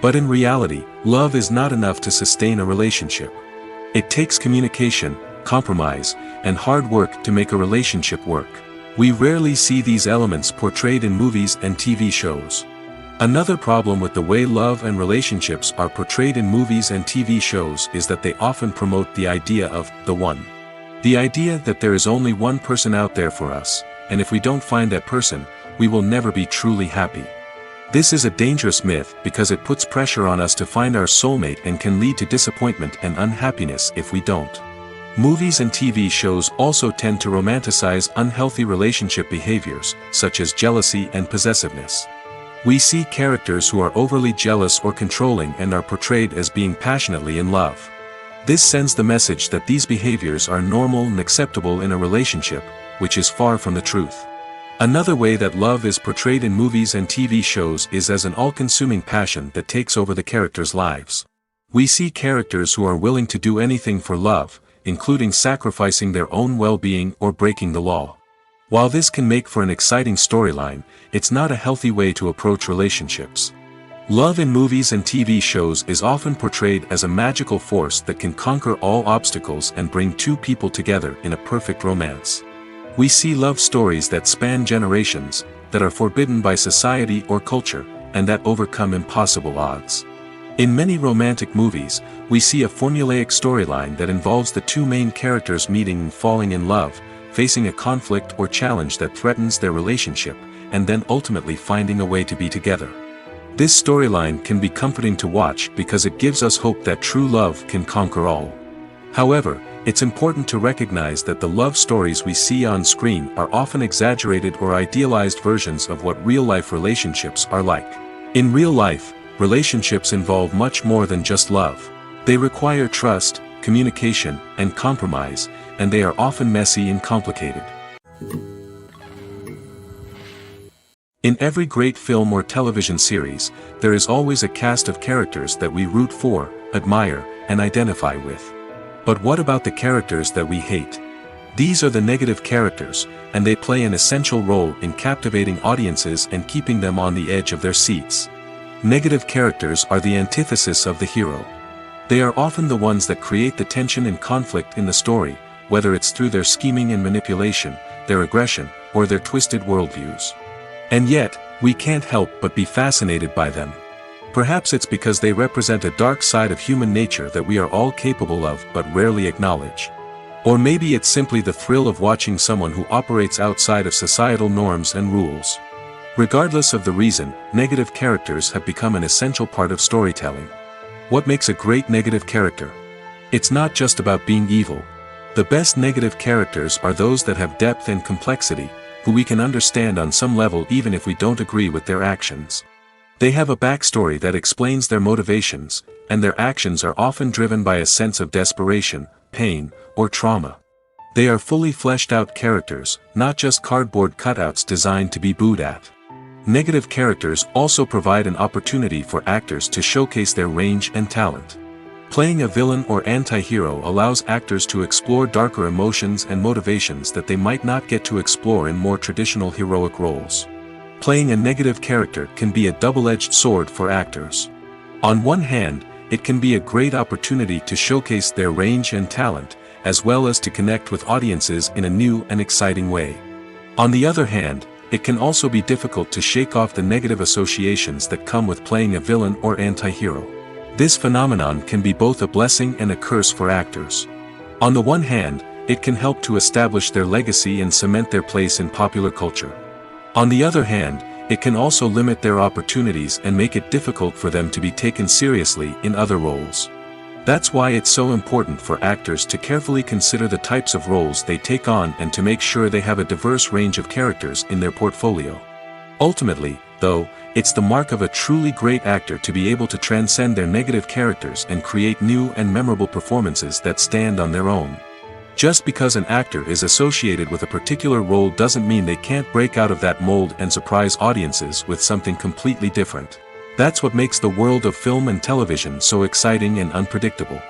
But in reality, love is not enough to sustain a relationship. It takes communication, compromise, and hard work to make a relationship work. We rarely see these elements portrayed in movies and TV shows. Another problem with the way love and relationships are portrayed in movies and TV shows is that they often promote the idea of the one. The idea that there is only one person out there for us, and if we don't find that person, we will never be truly happy. This is a dangerous myth because it puts pressure on us to find our soulmate and can lead to disappointment and unhappiness if we don't. Movies and TV shows also tend to romanticize unhealthy relationship behaviors, such as jealousy and possessiveness. We see characters who are overly jealous or controlling and are portrayed as being passionately in love. This sends the message that these behaviors are normal and acceptable in a relationship, which is far from the truth. Another way that love is portrayed in movies and TV shows is as an all-consuming passion that takes over the characters' lives. We see characters who are willing to do anything for love, including sacrificing their own well-being or breaking the law. While this can make for an exciting storyline, it's not a healthy way to approach relationships. Love in movies and TV shows is often portrayed as a magical force that can conquer all obstacles and bring two people together in a perfect romance. We see love stories that span generations, that are forbidden by society or culture, and that overcome impossible odds. In many romantic movies, we see a formulaic storyline that involves the two main characters meeting and falling in love, facing a conflict or challenge that threatens their relationship, and then ultimately finding a way to be together. This storyline can be comforting to watch because it gives us hope that true love can conquer all. However, it's important to recognize that the love stories we see on screen are often exaggerated or idealized versions of what real-life relationships are like. In real life, relationships involve much more than just love. They require trust, communication, and compromise, and they are often messy and complicated. In every great film or television series, there is always a cast of characters that we root for, admire, and identify with. But what about the characters that we hate? These are the negative characters, and they play an essential role in captivating audiences and keeping them on the edge of their seats. Negative characters are the antithesis of the hero. They are often the ones that create the tension and conflict in the story, whether it's through their scheming and manipulation, their aggression, or their twisted worldviews. And yet, we can't help but be fascinated by them. Perhaps it's because they represent a dark side of human nature that we are all capable of but rarely acknowledge. Or maybe it's simply the thrill of watching someone who operates outside of societal norms and rules. Regardless of the reason, negative characters have become an essential part of storytelling. What makes a great negative character? It's not just about being evil. The best negative characters are those that have depth and complexity, who we can understand on some level even if we don't agree with their actions. They have a backstory that explains their motivations, and their actions are often driven by a sense of desperation, pain, or trauma. They are fully fleshed out characters, not just cardboard cutouts designed to be booed at. Negative characters also provide an opportunity for actors to showcase their range and talent. Playing a villain or anti-hero allows actors to explore darker emotions and motivations that they might not get to explore in more traditional heroic roles. Playing a negative character can be a double-edged sword for actors. On one hand, it can be a great opportunity to showcase their range and talent, as well as to connect with audiences in a new and exciting way. On the other hand, it can also be difficult to shake off the negative associations that come with playing a villain or anti-hero. This phenomenon can be both a blessing and a curse for actors. On the one hand, it can help to establish their legacy and cement their place in popular culture. On the other hand, it can also limit their opportunities and make it difficult for them to be taken seriously in other roles. That's why it's so important for actors to carefully consider the types of roles they take on and to make sure they have a diverse range of characters in their portfolio. Ultimately, though, it's the mark of a truly great actor to be able to transcend their negative characters and create new and memorable performances that stand on their own. Just because an actor is associated with a particular role doesn't mean they can't break out of that mold and surprise audiences with something completely different. That's what makes the world of film and television so exciting and unpredictable.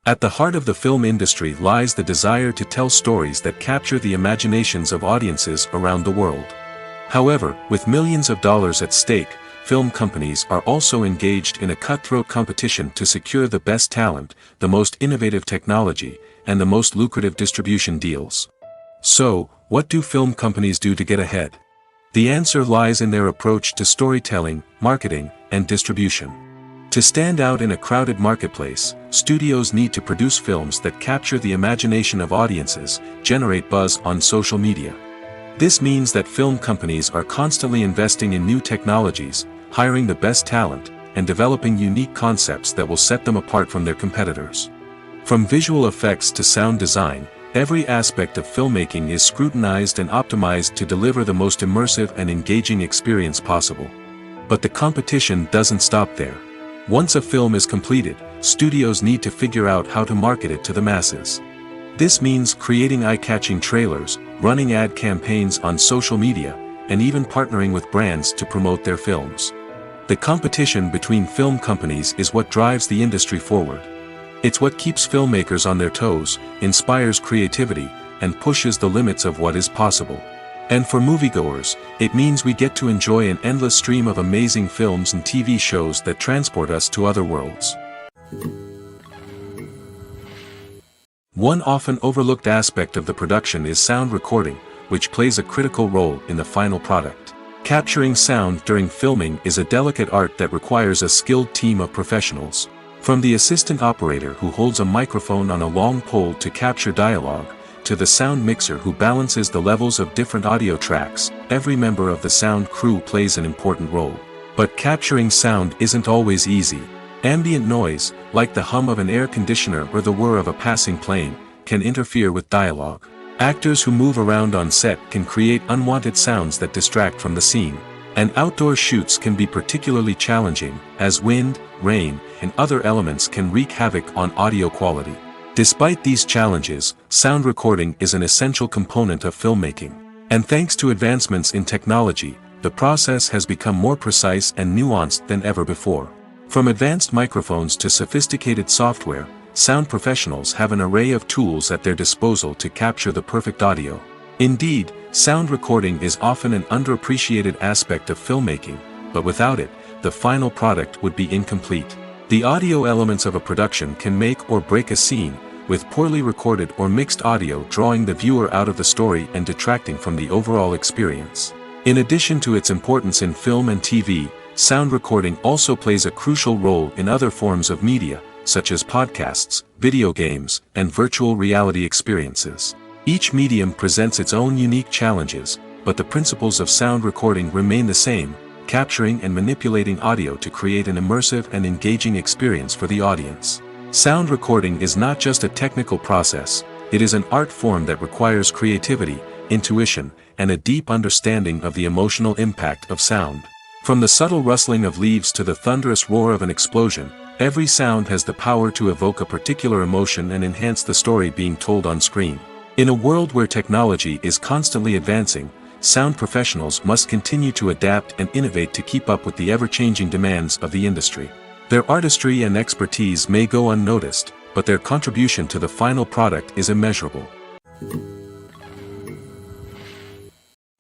At the heart of the film industry lies the desire to tell stories that capture the imaginations of audiences around the world. However, with millions of dollars at stake, film companies are also engaged in a cutthroat competition to secure the best talent, the most innovative technology, and the most lucrative distribution deals. So, what do film companies do to get ahead? The answer lies in their approach to storytelling, marketing, and distribution. To stand out in a crowded marketplace, studios need to produce films that capture the imagination of audiences, generate buzz on social media. This means that film companies are constantly investing in new technologies, hiring the best talent, and developing unique concepts that will set them apart from their competitors. From visual effects to sound design, every aspect of filmmaking is scrutinized and optimized to deliver the most immersive and engaging experience possible. But the competition doesn't stop there. Once a film is completed, studios need to figure out how to market it to the masses. This means creating eye-catching trailers, running ad campaigns on social media, and even partnering with brands to promote their films. The competition between film companies is what drives the industry forward. It's what keeps filmmakers on their toes, inspires creativity, and pushes the limits of what is possible. And for moviegoers, it means we get to enjoy an endless stream of amazing films and TV shows that transport us to other worlds. One often overlooked aspect of the production is sound recording, which plays a critical role in the final product. Capturing sound during filming is a delicate art that requires a skilled team of professionals. From the assistant operator who holds a microphone on a long pole to capture dialogue, to the sound mixer who balances the levels of different audio tracks, every member of the sound crew plays an important role. But capturing sound isn't always easy. Ambient noise, like the hum of an air conditioner or the whir of a passing plane, can interfere with dialogue. Actors who move around on set can create unwanted sounds that distract from the scene. And outdoor shoots can be particularly challenging, as wind, rain, and other elements can wreak havoc on audio quality. Despite these challenges, sound recording is an essential component of filmmaking. And thanks to advancements in technology, the process has become more precise and nuanced than ever before. From advanced microphones to sophisticated software, sound professionals have an array of tools at their disposal to capture the perfect audio. Indeed, sound recording is often an underappreciated aspect of filmmaking, but without it, the final product would be incomplete. The audio elements of a production can make or break a scene, with poorly recorded or mixed audio drawing the viewer out of the story and detracting from the overall experience. In addition to its importance in film and TV, sound recording also plays a crucial role in other forms of media, such as podcasts, video games, and virtual reality experiences. Each medium presents its own unique challenges, but the principles of sound recording remain the same: capturing and manipulating audio to create an immersive and engaging experience for the audience. Sound recording is not just a technical process, it is an art form that requires creativity, intuition, and a deep understanding of the emotional impact of sound. From the subtle rustling of leaves to the thunderous roar of an explosion, every sound has the power to evoke a particular emotion and enhance the story being told on screen. In a world where technology is constantly advancing, sound professionals must continue to adapt and innovate to keep up with the ever-changing demands of the industry. Their artistry and expertise may go unnoticed, but their contribution to the final product is immeasurable.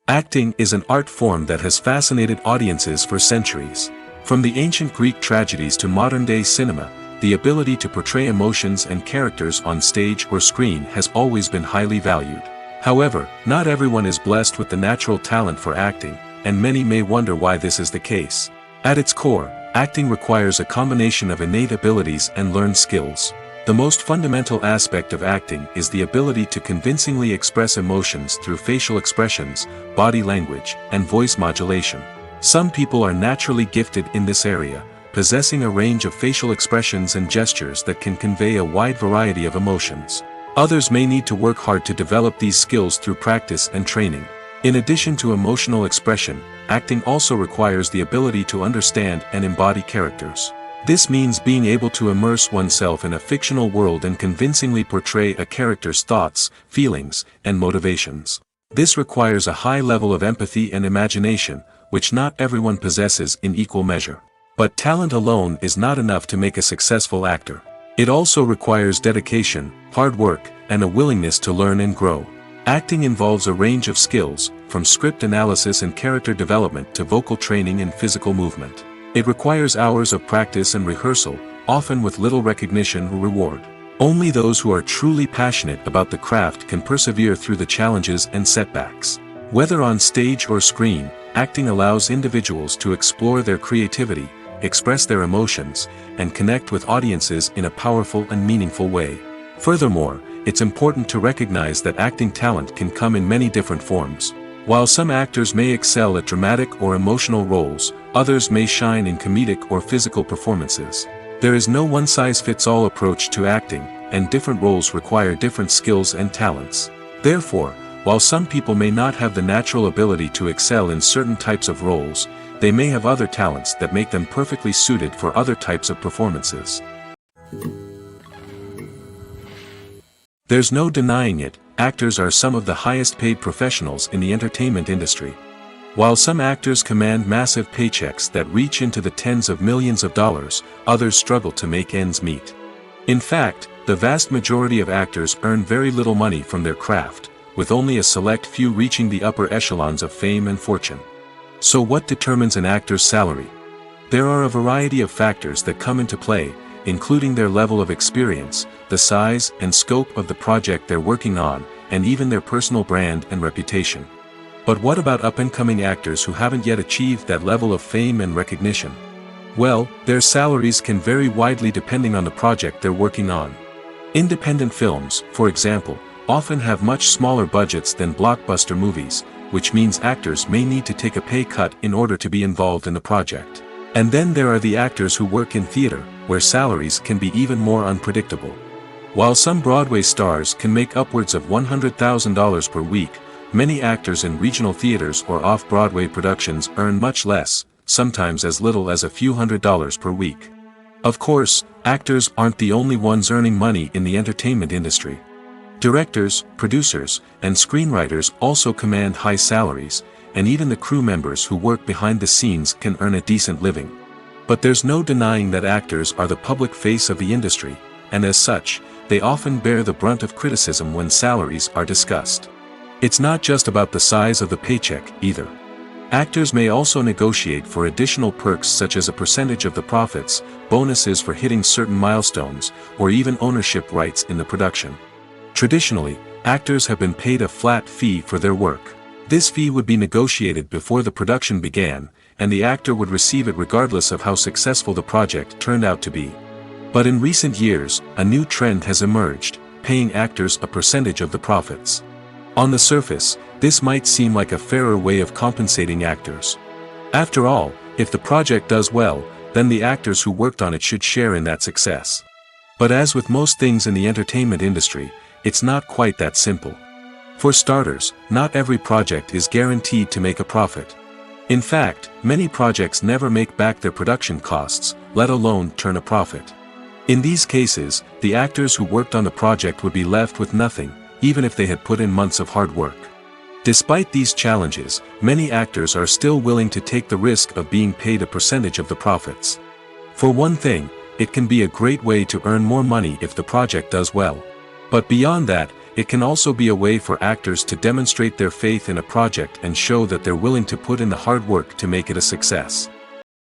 Acting is an art form that has fascinated audiences for centuries. From the ancient Greek tragedies to modern-day cinema, the ability to portray emotions and characters on stage or screen has always been highly valued. However, not everyone is blessed with the natural talent for acting, and many may wonder why this is the case. At its core, acting requires a combination of innate abilities and learned skills. The most fundamental aspect of acting is the ability to convincingly express emotions through facial expressions, body language, and voice modulation. Some people are naturally gifted in this area, possessing a range of facial expressions and gestures that can convey a wide variety of emotions. Others may need to work hard to develop these skills through practice and training. In addition to emotional expression, acting also requires the ability to understand and embody characters. This means being able to immerse oneself in a fictional world and convincingly portray a character's thoughts, feelings, and motivations. This requires a high level of empathy and imagination, which not everyone possesses in equal measure. But talent alone is not enough to make a successful actor. It also requires dedication, hard work, and a willingness to learn and grow. Acting involves a range of skills, from script analysis and character development to vocal training and physical movement. It requires hours of practice and rehearsal, often with little recognition or reward. Only those who are truly passionate about the craft can persevere through the challenges and setbacks. Whether on stage or screen, acting allows individuals to explore their creativity, express their emotions, and connect with audiences in a powerful and meaningful way. Furthermore, it's important to recognize that acting talent can come in many different forms. While some actors may excel at dramatic or emotional roles, others may shine in comedic or physical performances. There is no one-size-fits-all approach to acting, and different roles require different skills and talents. Therefore, while some people may not have the natural ability to excel in certain types of roles, they may have other talents that make them perfectly suited for other types of performances. There's no denying it, actors are some of the highest paid professionals in the entertainment industry. While some actors command massive paychecks that reach into the tens of millions of dollars, others struggle to make ends meet. In fact, the vast majority of actors earn very little money from their craft, with only a select few reaching the upper echelons of fame and fortune. So what determines an actor's salary? There are a variety of factors that come into play, including their level of experience, the size and scope of the project they're working on, and even their personal brand and reputation. But what about up-and-coming actors who haven't yet achieved that level of fame and recognition? Well, their salaries can vary widely depending on the project they're working on. Independent films, for example, often have much smaller budgets than blockbuster movies, which means actors may need to take a pay cut in order to be involved in the project. And then there are the actors who work in theater, where salaries can be even more unpredictable. While some Broadway stars can make upwards of $100,000 per week, many actors in regional theaters or off-Broadway productions earn much less, sometimes as little as a few $100s per week. Of course, actors aren't the only ones earning money in the entertainment industry. Directors, producers, and screenwriters also command high salaries, and even the crew members who work behind the scenes can earn a decent living. But there's no denying that actors are the public face of the industry, and as such, they often bear the brunt of criticism when salaries are discussed. It's not just about the size of the paycheck, either. Actors may also negotiate for additional perks such as a percentage of the profits, bonuses for hitting certain milestones, or even ownership rights in the production. Traditionally, actors have been paid a flat fee for their work. This fee would be negotiated before the production began, and the actor would receive it regardless of how successful the project turned out to be. But in recent years, a new trend has emerged, paying actors a percentage of the profits. On the surface, this might seem like a fairer way of compensating actors. After all, if the project does well, then the actors who worked on it should share in that success. But as with most things in the entertainment industry, it's not quite that simple. For starters, not every project is guaranteed to make a profit. In fact, many projects never make back their production costs, let alone turn a profit. In these cases, the actors who worked on the project would be left with nothing, even if they had put in months of hard work. Despite these challenges, many actors are still willing to take the risk of being paid a percentage of the profits. For one thing, it can be a great way to earn more money if the project does well. But beyond that, it can also be a way for actors to demonstrate their faith in a project and show that they're willing to put in the hard work to make it a success.